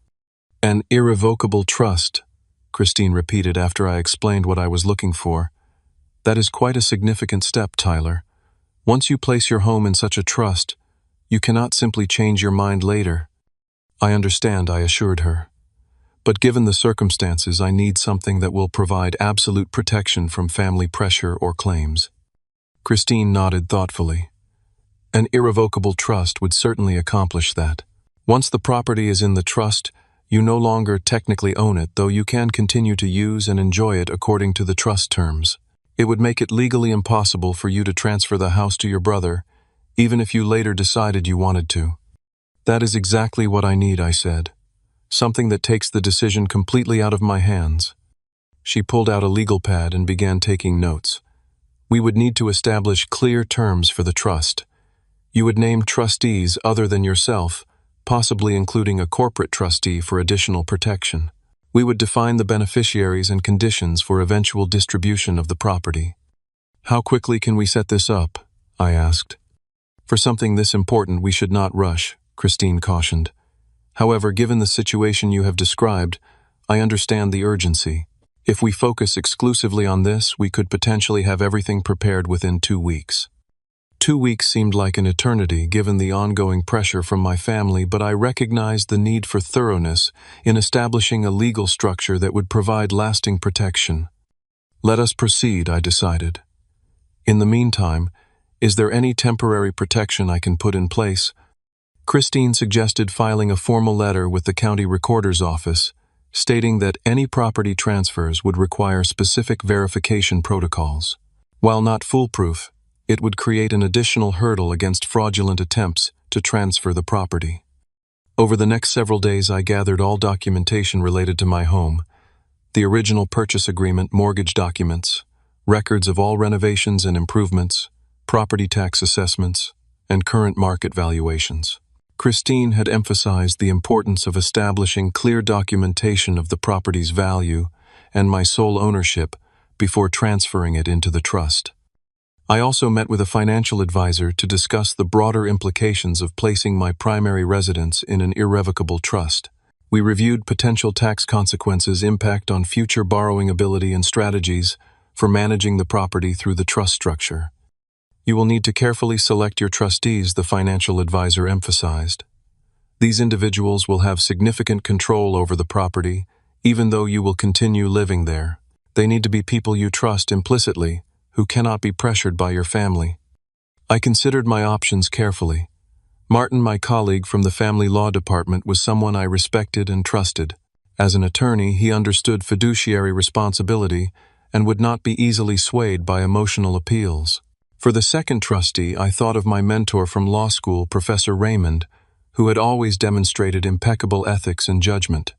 "An irrevocable trust," Christine repeated after I explained what I was looking for. "That is quite a significant step, Tyler. Once you place your home in such a trust, you cannot simply change your mind later." "I understand," I assured her. "But given the circumstances, I need something that will provide absolute protection from family pressure or claims." Christine nodded thoughtfully. "An irrevocable trust would certainly accomplish that. Once the property is in the trust, you no longer technically own it, though you can continue to use and enjoy it according to the trust terms. It would make it legally impossible for you to transfer the house to your brother, even if you later decided you wanted to." "That is exactly what I need," I said. something that takes the decision completely out of my hands. She pulled out a legal pad and began taking notes. We would need to establish clear terms for the trust. You would name trustees other than yourself, possibly including a corporate trustee for additional protection. We would define the beneficiaries and conditions for eventual distribution of the property. How quickly can we set this up? I asked. For something this important, we should not rush, Christine cautioned. However, given the situation you have described, I understand the urgency. If we focus exclusively on this, we could potentially have everything prepared within 2 weeks. 2 weeks seemed like an eternity given the ongoing pressure from my family, but I recognized the need for thoroughness in establishing a legal structure that would provide lasting protection. Let us proceed, I decided. In the meantime, is there any temporary protection I can put in place? Christine suggested filing a formal letter with the county recorder's office, stating that any property transfers would require specific verification protocols. While not foolproof, it would create an additional hurdle against fraudulent attempts to transfer the property. Over the next several days, I gathered all documentation related to my home: the original purchase agreement, mortgage documents, records of all renovations and improvements, property tax assessments, and current market valuations. Christine had emphasized the importance of establishing clear documentation of the property's value and my sole ownership before transferring it into the trust. I also met with a financial advisor to discuss the broader implications of placing my primary residence in an irrevocable trust. We reviewed potential tax consequences, impact on future borrowing ability, and strategies for managing the property through the trust structure. You will need to carefully select your trustees, the financial advisor emphasized. These individuals will have significant control over the property, even though you will continue living there. They need to be people you trust implicitly, who cannot be pressured by your family. I considered my options carefully. Martin, my colleague from the family law department, was someone I respected and trusted. As an attorney, he understood fiduciary responsibility and would not be easily swayed by emotional appeals. For the second trustee, I thought of my mentor from law school, Professor Raymond, who had always demonstrated impeccable ethics and judgment.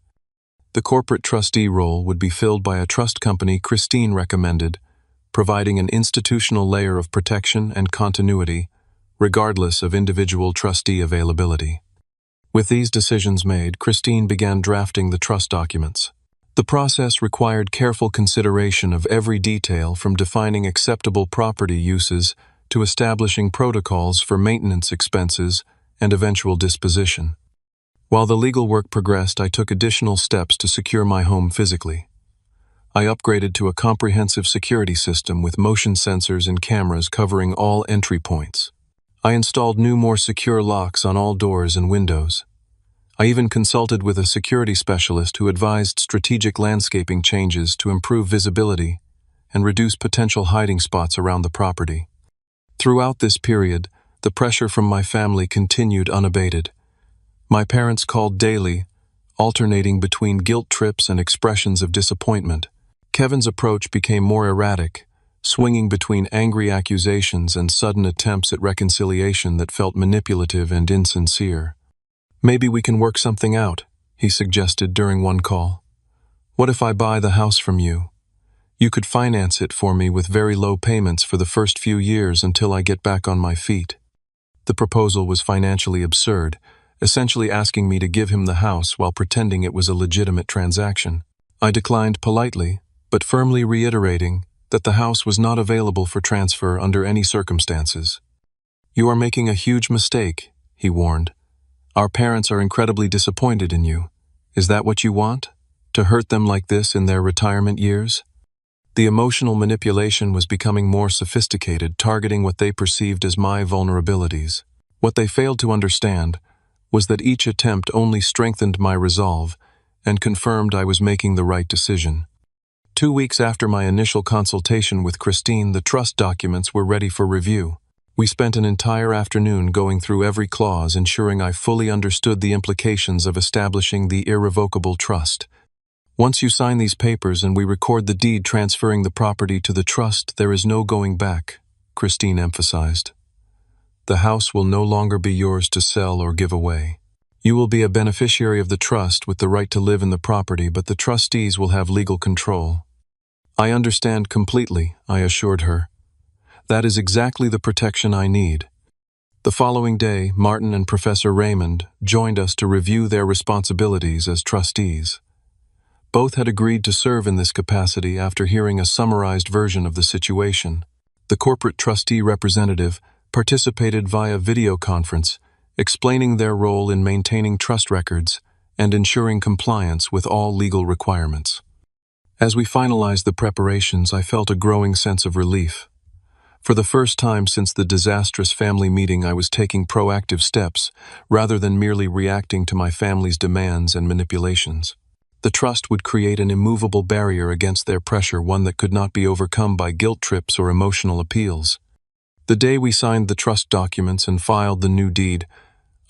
The corporate trustee role would be filled by a trust company Christine recommended, providing an institutional layer of protection and continuity, regardless of individual trustee availability. With these decisions made, Christine began drafting the trust documents. The process required careful consideration of every detail, from defining acceptable property uses to establishing protocols for maintenance expenses and eventual disposition. While the legal work progressed, I took additional steps to secure my home physically. I upgraded to a comprehensive security system with motion sensors and cameras covering all entry points. I installed new, more secure locks on all doors and windows. I even consulted with a security specialist who advised strategic landscaping changes to improve visibility and reduce potential hiding spots around the property. Throughout this period, the pressure from my family continued unabated. My parents called daily, alternating between guilt trips and expressions of disappointment. Kevin's approach became more erratic, swinging between angry accusations and sudden attempts at reconciliation that felt manipulative and insincere. "Maybe we can work something out," he suggested during one call. "What if I buy the house from you? You could finance it for me with very low payments for the first few years until I get back on my feet." The proposal was financially absurd, essentially asking me to give him the house while pretending it was a legitimate transaction. I declined politely, but firmly reiterating that the house was not available for transfer under any circumstances. "You are making a huge mistake," he warned. "Our parents are incredibly disappointed in you. Is that what you want? To hurt them like this in their retirement years?" The emotional manipulation was becoming more sophisticated, targeting what they perceived as my vulnerabilities. What they failed to understand was that each attempt only strengthened my resolve and confirmed I was making the right decision. 2 weeks after my initial consultation with Christine, the trust documents were ready for review. We spent an entire afternoon going through every clause, ensuring I fully understood the implications of establishing the irrevocable trust. "Once you sign these papers and we record the deed transferring the property to the trust, there is no going back," Christine emphasized. "The house will no longer be yours to sell or give away. You will be a beneficiary of the trust with the right to live in the property, but the trustees will have legal control. I understand completely, I assured her. That is exactly the protection I need. The following day, Martin and Professor Raymond joined us to review their responsibilities as trustees. Both had agreed to serve in this capacity after hearing a summarized version of the situation. The corporate trustee representative participated via video conference, explaining their role in maintaining trust records and ensuring compliance with all legal requirements. As we finalized the preparations, I felt a growing sense of relief. For the first time since the disastrous family meeting, I was taking proactive steps rather than merely reacting to my family's demands and manipulations. The trust would create an immovable barrier against their pressure, one that could not be overcome by guilt trips or emotional appeals. The day we signed the trust documents and filed the new deed,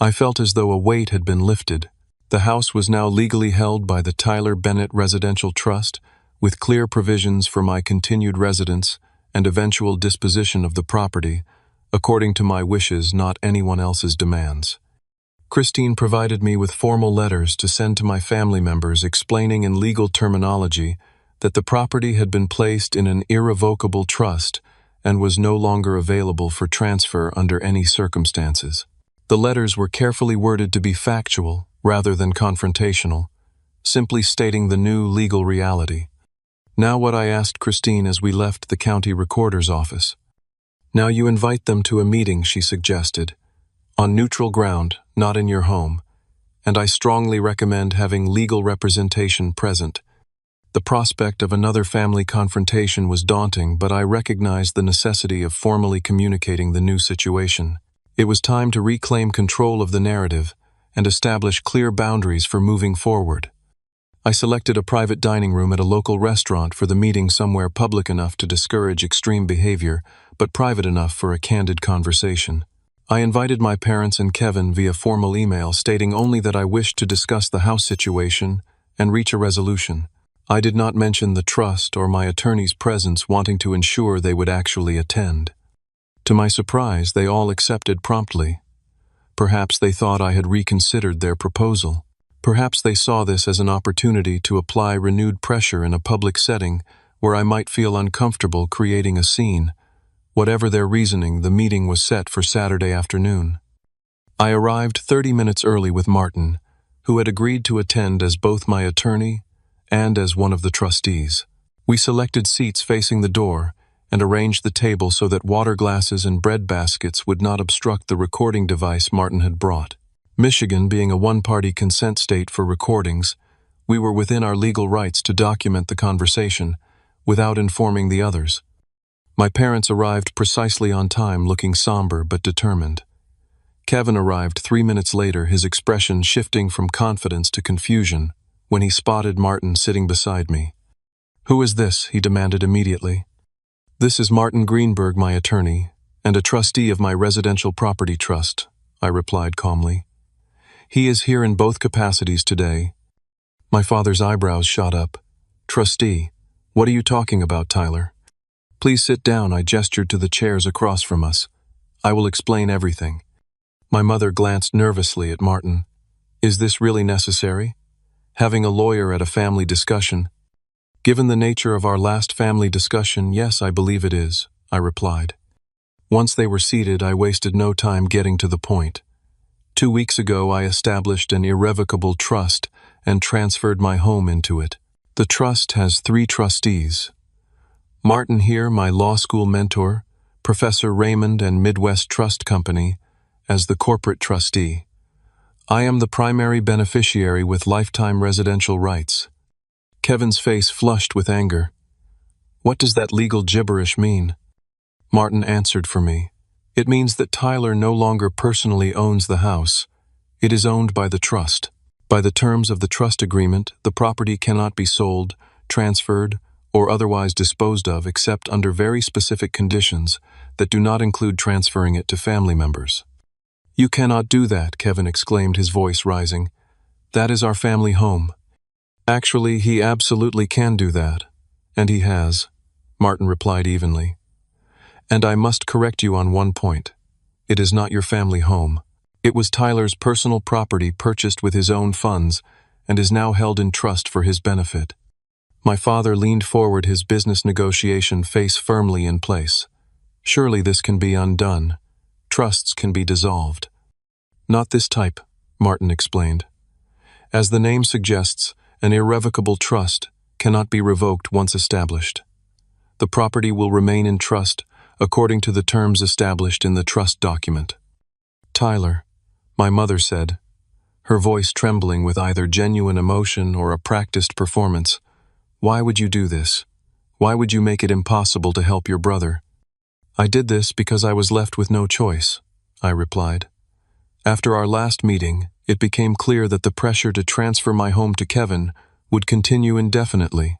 I felt as though a weight had been lifted. The house was now legally held by the Tyler Bennett Residential Trust, with clear provisions for my continued residence and eventual disposition of the property, according to my wishes, not anyone else's demands. Christine provided me with formal letters to send to my family members explaining in legal terminology that the property had been placed in an irrevocable trust and was no longer available for transfer under any circumstances. The letters were carefully worded to be factual rather than confrontational, simply stating the new legal reality. Now what I asked Christine as we left the county recorder's office. Now you invite them to a meeting, she suggested, on neutral ground, not in your home, and I strongly recommend having legal representation present. The prospect of another family confrontation was daunting, but I recognized the necessity of formally communicating the new situation. It was time to reclaim control of the narrative and establish clear boundaries for moving forward. I selected a private dining room at a local restaurant for the meeting, somewhere public enough to discourage extreme behavior, but private enough for a candid conversation. I invited my parents and Kevin via formal email, stating only that I wished to discuss the house situation and reach a resolution. I did not mention the trust or my attorney's presence, wanting to ensure they would actually attend. To my surprise, they all accepted promptly. Perhaps they thought I had reconsidered their proposal. Perhaps they saw this as an opportunity to apply renewed pressure in a public setting where I might feel uncomfortable creating a scene. Whatever their reasoning, the meeting was set for Saturday afternoon. I arrived 30 minutes early with Martin, who had agreed to attend as both my attorney and as one of the trustees. We selected seats facing the door and arranged the table so that water glasses and bread baskets would not obstruct the recording device Martin had brought. Michigan being a one-party consent state for recordings, we were within our legal rights to document the conversation without informing the others. My parents arrived precisely on time, looking somber but determined. Kevin arrived 3 minutes later, his expression shifting from confidence to confusion when he spotted Martin sitting beside me. "Who is this?" he demanded immediately. "This is Martin Greenberg, my attorney, and a trustee of my residential property trust," I replied calmly. "He is here in both capacities today." My father's eyebrows shot up. "Trustee, what are you talking about, Tyler?" "Please sit down," I gestured to the chairs across from us. "I will explain everything." My mother glanced nervously at Martin. "Is this really necessary? Having a lawyer at a family discussion?" "Given the nature of our last family discussion, yes, I believe it is," I replied. Once they were seated, I wasted no time getting to the point. 2 weeks ago, I established an irrevocable trust and transferred my home into it. The trust has 3 trustees. Martin here, my law school mentor, Professor Raymond and Midwest Trust Company, as the corporate trustee. I am the primary beneficiary with lifetime residential rights. Kevin's face flushed with anger. "What does that legal gibberish mean?" Martin answered for me. "It means that Tyler no longer personally owns the house. It is owned by the trust. By the terms of the trust agreement, the property cannot be sold, transferred, or otherwise disposed of except under very specific conditions that do not include transferring it to family members." "You cannot do that," Kevin exclaimed, his voice rising. "That is our family home." "Actually, he absolutely can do that, and he has," Martin replied evenly. "And I must correct you on one point. It is not your family home. It was Tyler's personal property purchased with his own funds and is now held in trust for his benefit. My father leaned forward, his business negotiation face firmly in place. Surely this can be undone. Trusts can be dissolved. Not this type, Martin explained. As the name suggests, an irrevocable trust cannot be revoked once established. The property will remain in trust according to the terms established in the trust document. Tyler, my mother said, her voice trembling with either genuine emotion or a practiced performance, why would you do this? Why would you make it impossible to help your brother? I did this because I was left with no choice, I replied. After our last meeting, it became clear that the pressure to transfer my home to Kevin would continue indefinitely.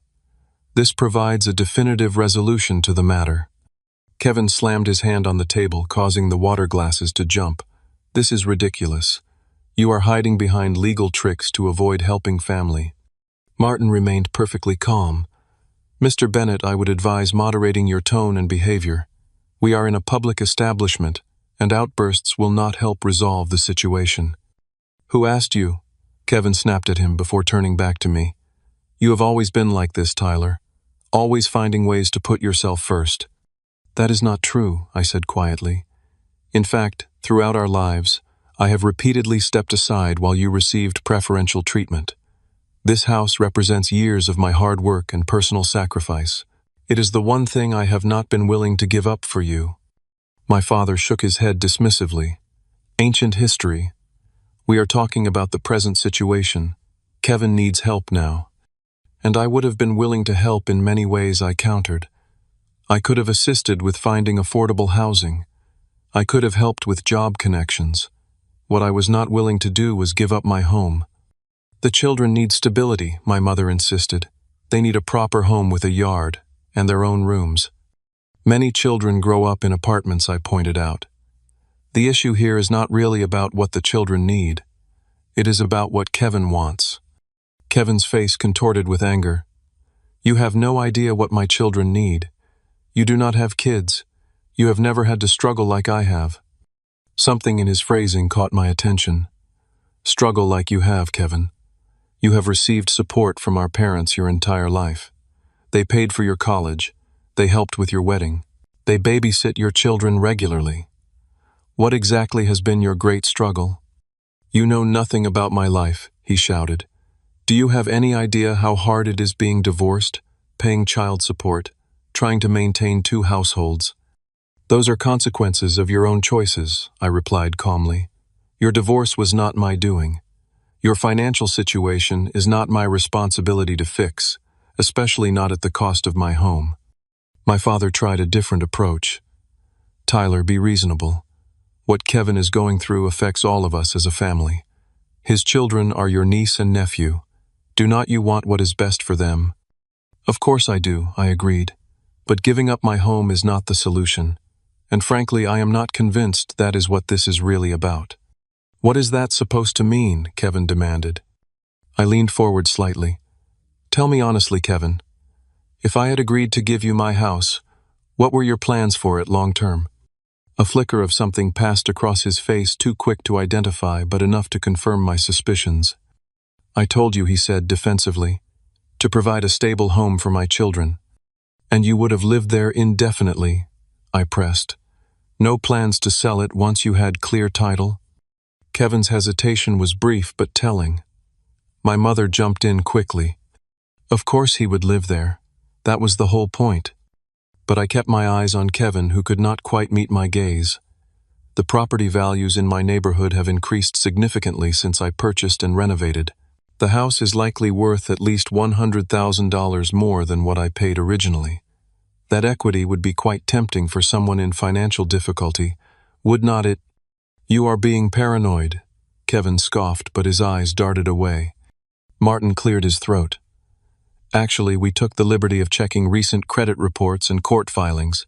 This provides a definitive resolution to the matter. Kevin slammed his hand on the table, causing the water glasses to jump. This is ridiculous. You are hiding behind legal tricks to avoid helping family. Martin remained perfectly calm. Mr. Bennett, I would advise moderating your tone and behavior. We are in a public establishment, and outbursts will not help resolve the situation. Who asked you? Kevin snapped at him before turning back to me. You have always been like this, Tyler. Always finding ways to put yourself first. That is not true, I said quietly. In fact, throughout our lives, I have repeatedly stepped aside while you received preferential treatment. This house represents years of my hard work and personal sacrifice. It is the one thing I have not been willing to give up for you. My father shook his head dismissively. Ancient history. We are talking about the present situation. Kevin needs help now. And I would have been willing to help in many ways, I countered. I could have assisted with finding affordable housing. I could have helped with job connections. What I was not willing to do was give up my home. The children need stability, my mother insisted. They need a proper home with a yard and their own rooms. Many children grow up in apartments, I pointed out. The issue here is not really about what the children need. It is about what Kevin wants. Kevin's face contorted with anger. You have no idea what my children need. You do not have kids. You have never had to struggle like I have. Something in his phrasing caught my attention. Struggle like you have, Kevin. You have received support from our parents your entire life. They paid for your college. They helped with your wedding. They babysit your children regularly. What exactly has been your great struggle? You know nothing about my life, he shouted. Do you have any idea how hard it is being divorced, paying child support, trying to maintain 2 households? Those are consequences of your own choices, I replied calmly. Your divorce was not my doing. Your financial situation is not my responsibility to fix, especially not at the cost of my home. My father tried a different approach. Tyler, be reasonable. What Kevin is going through affects all of us as a family. His children are your niece and nephew. Do not you want what is best for them? Of course I do, I agreed. But giving up my home is not the solution. And frankly, I am not convinced that is what this is really about. What is that supposed to mean? Kevin demanded. I leaned forward slightly. Tell me honestly, Kevin. If I had agreed to give you my house, what were your plans for it long term? A flicker of something passed across his face, too quick to identify, but enough to confirm my suspicions. I told you, he said defensively, to provide a stable home for my children. And you would have lived there indefinitely, I pressed. No plans to sell it once you had clear title? Kevin's hesitation was brief but telling. My mother jumped in quickly. Of course he would live there. That was the whole point. But I kept my eyes on Kevin, who could not quite meet my gaze. The property values in my neighborhood have increased significantly since I purchased and renovated. The house is likely worth at least $100,000 more than what I paid originally. That equity would be quite tempting for someone in financial difficulty, would not it? You are being paranoid, Kevin scoffed, but his eyes darted away. Martin cleared his throat. Actually, we took the liberty of checking recent credit reports and court filings.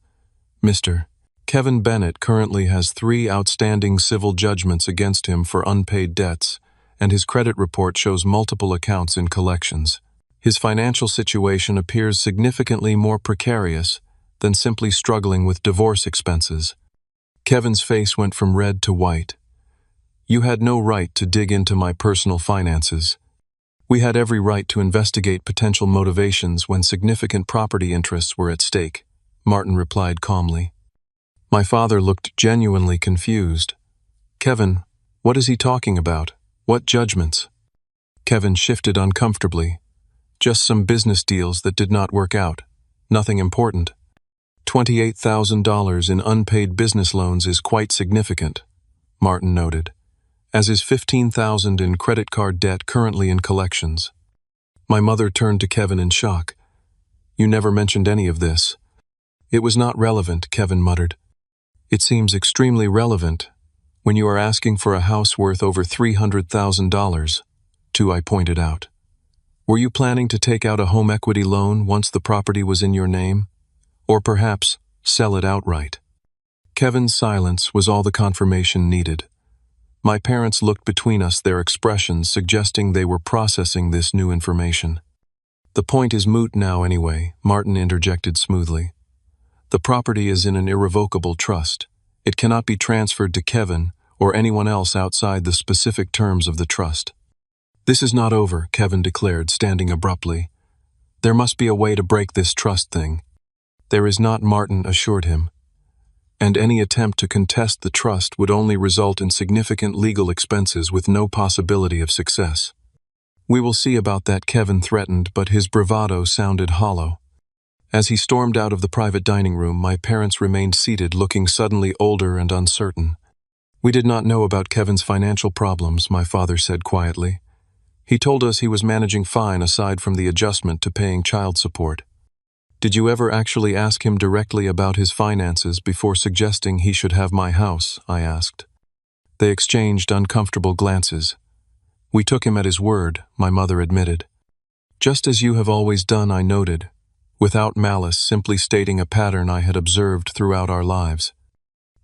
Mr. Kevin Bennett currently has 3 outstanding civil judgments against him for unpaid debts, and his credit report shows multiple accounts in collections. His financial situation appears significantly more precarious than simply struggling with divorce expenses. Kevin's face went from red to white. You had no right to dig into my personal finances. We had every right to investigate potential motivations when significant property interests were at stake, Martin replied calmly. My father looked genuinely confused. Kevin, what is he talking about? What judgments? Kevin shifted uncomfortably. Just some business deals that did not work out. Nothing important. $28,000 in unpaid business loans is quite significant, Martin noted, as is $15,000 in credit card debt currently in collections. My mother turned to Kevin in shock. You never mentioned any of this. It was not relevant, Kevin muttered. It seems extremely relevant when you are asking for a house worth over $300,000, I pointed out. Were you planning to take out a home equity loan once the property was in your name? Or perhaps sell it outright? Kevin's silence was all the confirmation needed. My parents looked between us, their expressions suggesting they were processing this new information. The point is moot now anyway, Martin interjected smoothly. The property is in an irrevocable trust. It cannot be transferred to Kevin or anyone else outside the specific terms of the trust. This is not over, Kevin declared, standing abruptly. There must be a way to break this trust thing. There is not, Martin assured him. And any attempt to contest the trust would only result in significant legal expenses with no possibility of success. We will see about that, Kevin threatened, but his bravado sounded hollow. As he stormed out of the private dining room, my parents remained seated, looking suddenly older and uncertain. We did not know about Kevin's financial problems, my father said quietly. He told us he was managing fine aside from the adjustment to paying child support. Did you ever actually ask him directly about his finances before suggesting he should have my house? I asked. They exchanged uncomfortable glances. We took him at his word, my mother admitted. Just as you have always done, I noted, without malice, simply stating a pattern I had observed throughout our lives.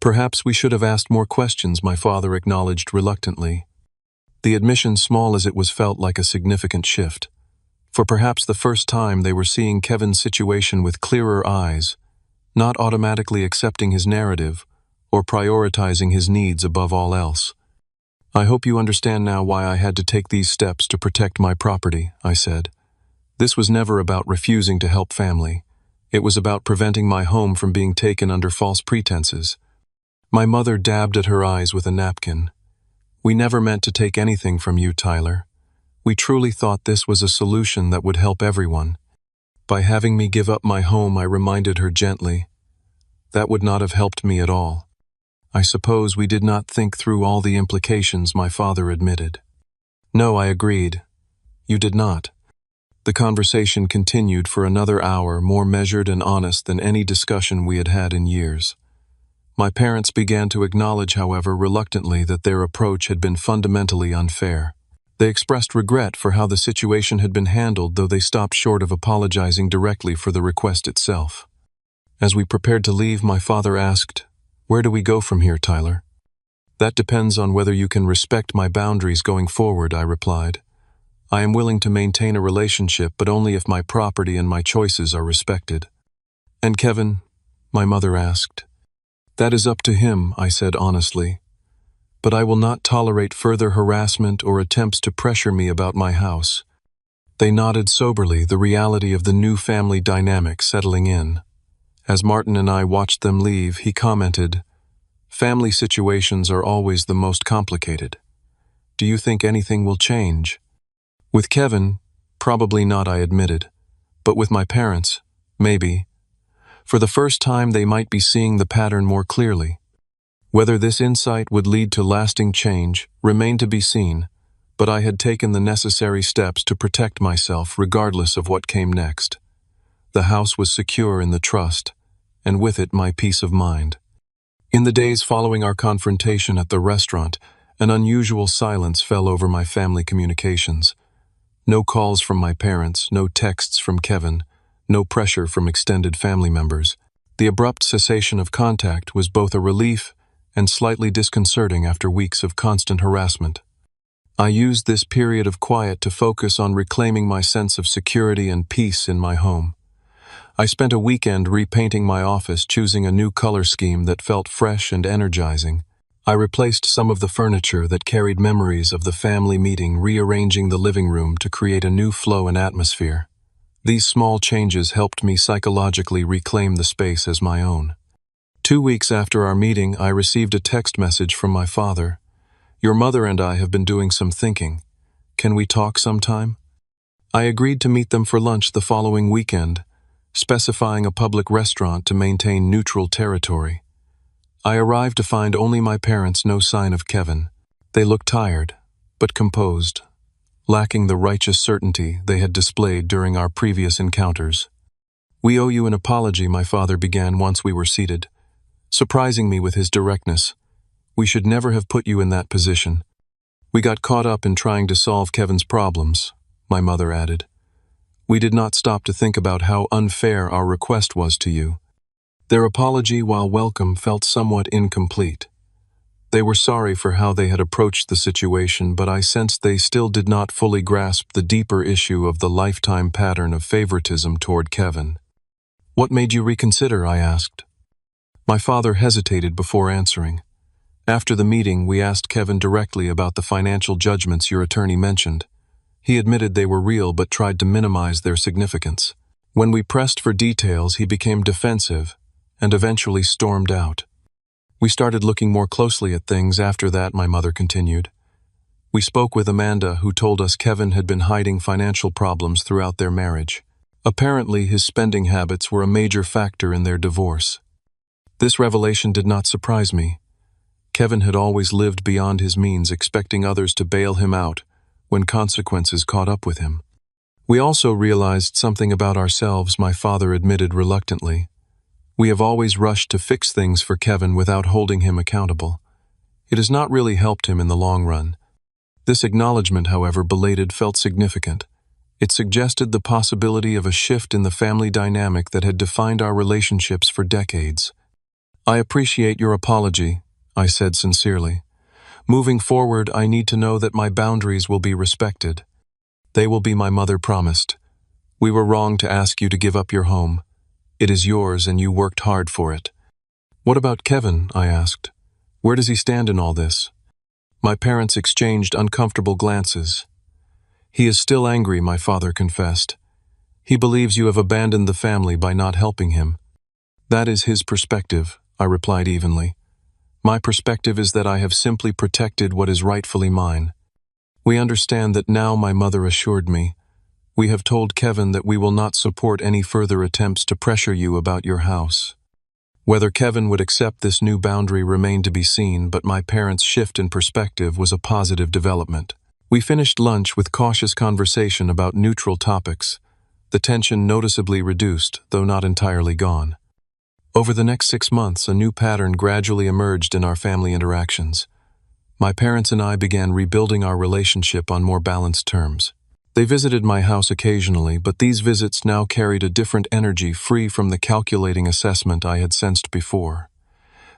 Perhaps we should have asked more questions, my father acknowledged reluctantly. The admission, small as it was, felt like a significant shift. For perhaps the first time they were seeing Kevin's situation with clearer eyes, not automatically accepting his narrative or prioritizing his needs above all else. I hope you understand now why I had to take these steps to protect my property, I said. This was never about refusing to help family. It was about preventing my home from being taken under false pretenses. My mother dabbed at her eyes with a napkin. We never meant to take anything from you, Tyler. We truly thought this was a solution that would help everyone. By having me give up my home, I reminded her gently, that would not have helped me at all. I suppose we did not think through all the implications, my father admitted. No, I agreed. You did not. The conversation continued for another hour, more measured and honest than any discussion we had had in years. My parents began to acknowledge, however, reluctantly, that their approach had been fundamentally unfair. They expressed regret for how the situation had been handled, though they stopped short of apologizing directly for the request itself. As we prepared to leave, my father asked, "Where do we go from here, Tyler?" "That depends on whether you can respect my boundaries going forward," I replied. "I am willing to maintain a relationship, but only if my property and my choices are respected." "And Kevin?" my mother asked. "That is up to him," I said honestly. "But I will not tolerate further harassment or attempts to pressure me about my house." They nodded soberly, the reality of the new family dynamic settling in. As Martin and I watched them leave, he commented, "Family situations are always the most complicated. Do you think anything will change?" "With Kevin, probably not," I admitted. "But with my parents, maybe. For the first time, they might be seeing the pattern more clearly. Whether this insight would lead to lasting change remained to be seen, but I had taken the necessary steps to protect myself regardless of what came next. The house was secure in the trust, and with it my peace of mind. In the days following our confrontation at the restaurant, an unusual silence fell over my family communications. No calls from my parents, no texts from Kevin, no pressure from extended family members. The abrupt cessation of contact was both a relief and slightly disconcerting after weeks of constant harassment. I used this period of quiet to focus on reclaiming my sense of security and peace in my home. I spent a weekend repainting my office, choosing a new color scheme that felt fresh and energizing. I replaced some of the furniture that carried memories of the family meeting, rearranging the living room to create a new flow and atmosphere. These small changes helped me psychologically reclaim the space as my own. 2 weeks after our meeting, I received a text message from my father. "Your mother and I have been doing some thinking. Can we talk sometime?" I agreed to meet them for lunch the following weekend, specifying a public restaurant to maintain neutral territory. I arrived to find only my parents, no sign of Kevin. They looked tired, but composed, lacking the righteous certainty they had displayed during our previous encounters. "We owe you an apology," my father began once we were seated, surprising me with his directness. "We should never have put you in that position. We got caught up in trying to solve Kevin's problems," my mother added. "We did not stop to think about how unfair our request was to you." Their apology, while welcome, felt somewhat incomplete. They were sorry for how they had approached the situation, but I sensed they still did not fully grasp the deeper issue of the lifetime pattern of favoritism toward Kevin. "What made you reconsider?" I asked. My father hesitated before answering. "After the meeting, we asked Kevin directly about the financial judgments your attorney mentioned. He admitted they were real but tried to minimize their significance. When we pressed for details, he became defensive and eventually stormed out. We started looking more closely at things after that," my mother continued. "We spoke with Amanda, who told us Kevin had been hiding financial problems throughout their marriage. Apparently, his spending habits were a major factor in their divorce. This revelation did not surprise me. Kevin had always lived beyond his means, expecting others to bail him out when consequences caught up with him. We also realized something about ourselves," my father admitted reluctantly. "We have always rushed to fix things for Kevin without holding him accountable. It has not really helped him in the long run." This acknowledgement, however belated, felt significant. It suggested the possibility of a shift in the family dynamic that had defined our relationships for decades. "I appreciate your apology," I said sincerely. "Moving forward, I need to know that my boundaries will be respected." "They will be," my mother promised. "We were wrong to ask you to give up your home. It is yours and you worked hard for it." "What about Kevin?" I asked. "Where does he stand in all this?" My parents exchanged uncomfortable glances. "He is still angry," my father confessed. "He believes you have abandoned the family by not helping him." "That is his perspective," I replied evenly. "My perspective is that I have simply protected what is rightfully mine." "We understand that now," my mother assured me. "We have told Kevin that we will not support any further attempts to pressure you about your house." Whether Kevin would accept this new boundary remained to be seen, but my parents' shift in perspective was a positive development. We finished lunch with cautious conversation about neutral topics, the tension noticeably reduced, though not entirely gone. Over the next 6 months, a new pattern gradually emerged in our family interactions. My parents and I began rebuilding our relationship on more balanced terms. They visited my house occasionally, but these visits now carried a different energy, free from the calculating assessment I had sensed before.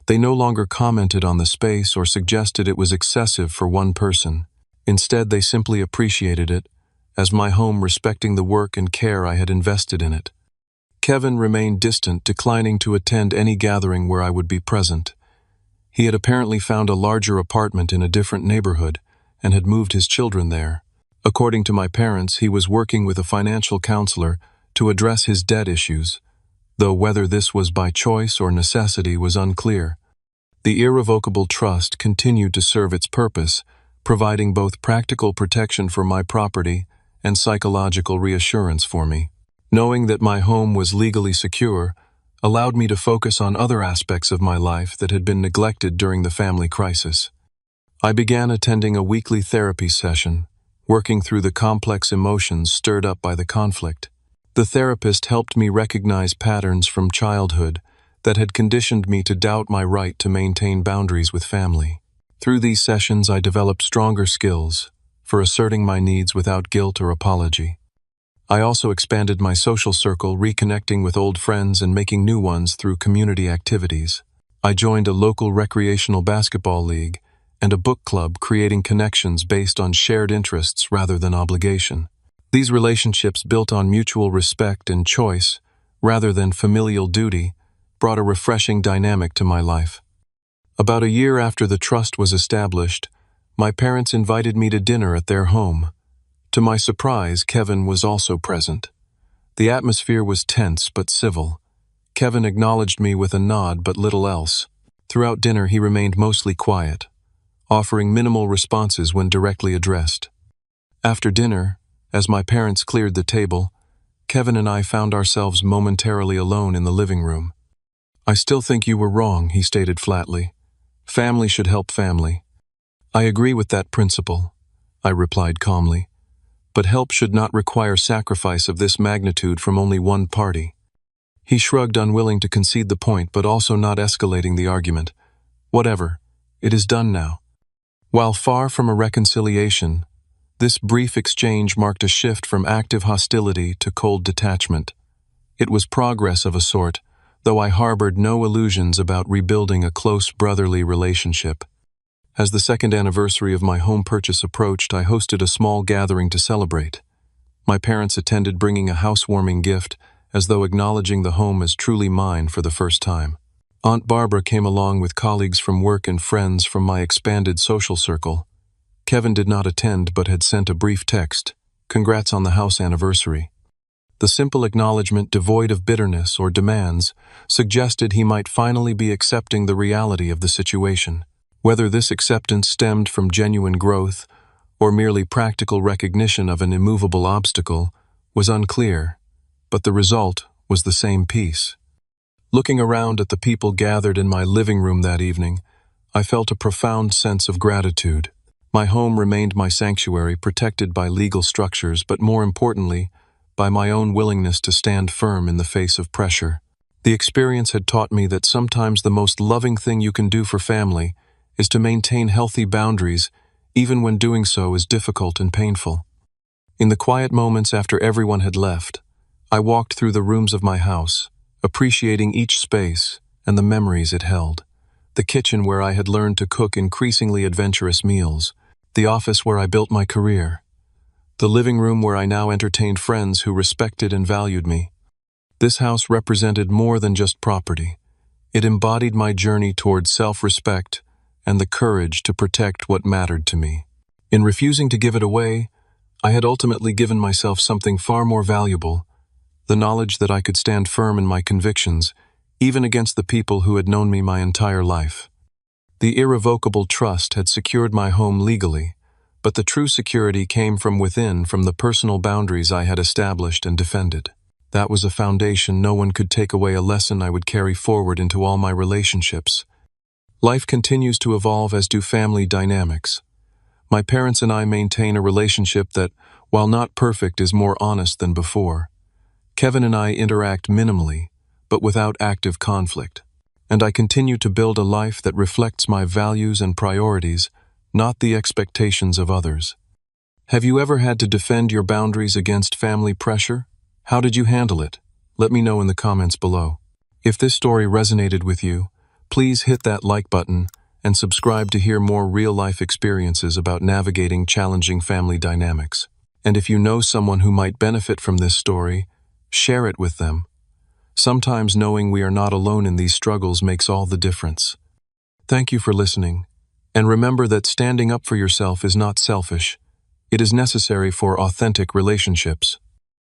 They no longer commented on the space or suggested it was excessive for one person. Instead, they simply appreciated it as my home, respecting the work and care I had invested in it. Kevin remained distant, declining to attend any gathering where I would be present. He had apparently found a larger apartment in a different neighborhood and had moved his children there. According to my parents, he was working with a financial counselor to address his debt issues, though whether this was by choice or necessity was unclear. The irrevocable trust continued to serve its purpose, providing both practical protection for my property and psychological reassurance for me. Knowing that my home was legally secure allowed me to focus on other aspects of my life that had been neglected during the family crisis. I began attending a weekly therapy session, working through the complex emotions stirred up by the conflict. The therapist helped me recognize patterns from childhood that had conditioned me to doubt my right to maintain boundaries with family. Through these sessions, I developed stronger skills for asserting my needs without guilt or apology. I also expanded my social circle, reconnecting with old friends and making new ones through community activities. I joined a local recreational basketball league and a book club, creating connections based on shared interests rather than obligation. These relationships, built on mutual respect and choice rather than familial duty, brought a refreshing dynamic to my life. About a year after the trust was established, my parents invited me to dinner at their home. To my surprise, Kevin was also present. The atmosphere was tense but civil. Kevin acknowledged me with a nod but little else. Throughout dinner, he remained mostly quiet, offering minimal responses when directly addressed. After dinner, as my parents cleared the table, Kevin and I found ourselves momentarily alone in the living room. "I still think you were wrong," he stated flatly. "Family should help family." "I agree with that principle," I replied calmly. "But help should not require sacrifice of this magnitude from only one party." He shrugged, unwilling to concede the point but also not escalating the argument. "Whatever, it is done now." While far from a reconciliation, this brief exchange marked a shift from active hostility to cold detachment. It was progress of a sort, though I harbored no illusions about rebuilding a close brotherly relationship. As the second anniversary of my home purchase approached, I hosted a small gathering to celebrate. My parents attended, bringing a housewarming gift, as though acknowledging the home as truly mine for the first time. Aunt Barbara came along with colleagues from work and friends from my expanded social circle. Kevin did not attend but had sent a brief text, "Congrats on the house anniversary." The simple acknowledgement, devoid of bitterness or demands, suggested he might finally be accepting the reality of the situation. Whether this acceptance stemmed from genuine growth or merely practical recognition of an immovable obstacle was unclear, but the result was the same peace. Looking around at the people gathered in my living room that evening, I felt a profound sense of gratitude. My home remained my sanctuary, protected by legal structures, but more importantly, by my own willingness to stand firm in the face of pressure. The experience had taught me that sometimes the most loving thing you can do for family is to maintain healthy boundaries, even when doing so is difficult and painful. In the quiet moments after everyone had left, I walked through the rooms of my house, appreciating each space and the memories it held. The kitchen where I had learned to cook increasingly adventurous meals, the office where I built my career, the living room where I now entertained friends who respected and valued me. This house represented more than just property. It embodied my journey toward self-respect and the courage to protect what mattered to me. In refusing to give it away, I had ultimately given myself something far more valuable: the knowledge that I could stand firm in my convictions, even against the people who had known me my entire life. The irrevocable trust had secured my home legally, but the true security came from within, from the personal boundaries I had established and defended. That was a foundation no one could take away, a lesson I would carry forward into all my relationships. Life continues to evolve, as do family dynamics. My parents and I maintain a relationship that, while not perfect, is more honest than before. Kevin and I interact minimally, but without active conflict, and I continue to build a life that reflects my values and priorities, not the expectations of others. Have you ever had to defend your boundaries against family pressure? How did you handle it? Let me know in the comments below. If this story resonated with you, please hit that like button and subscribe to hear more real-life experiences about navigating challenging family dynamics. And if you know someone who might benefit from this story, share it with them. Sometimes knowing we are not alone in these struggles makes all the difference. Thank you for listening, and remember that standing up for yourself is not selfish. It is necessary for authentic relationships.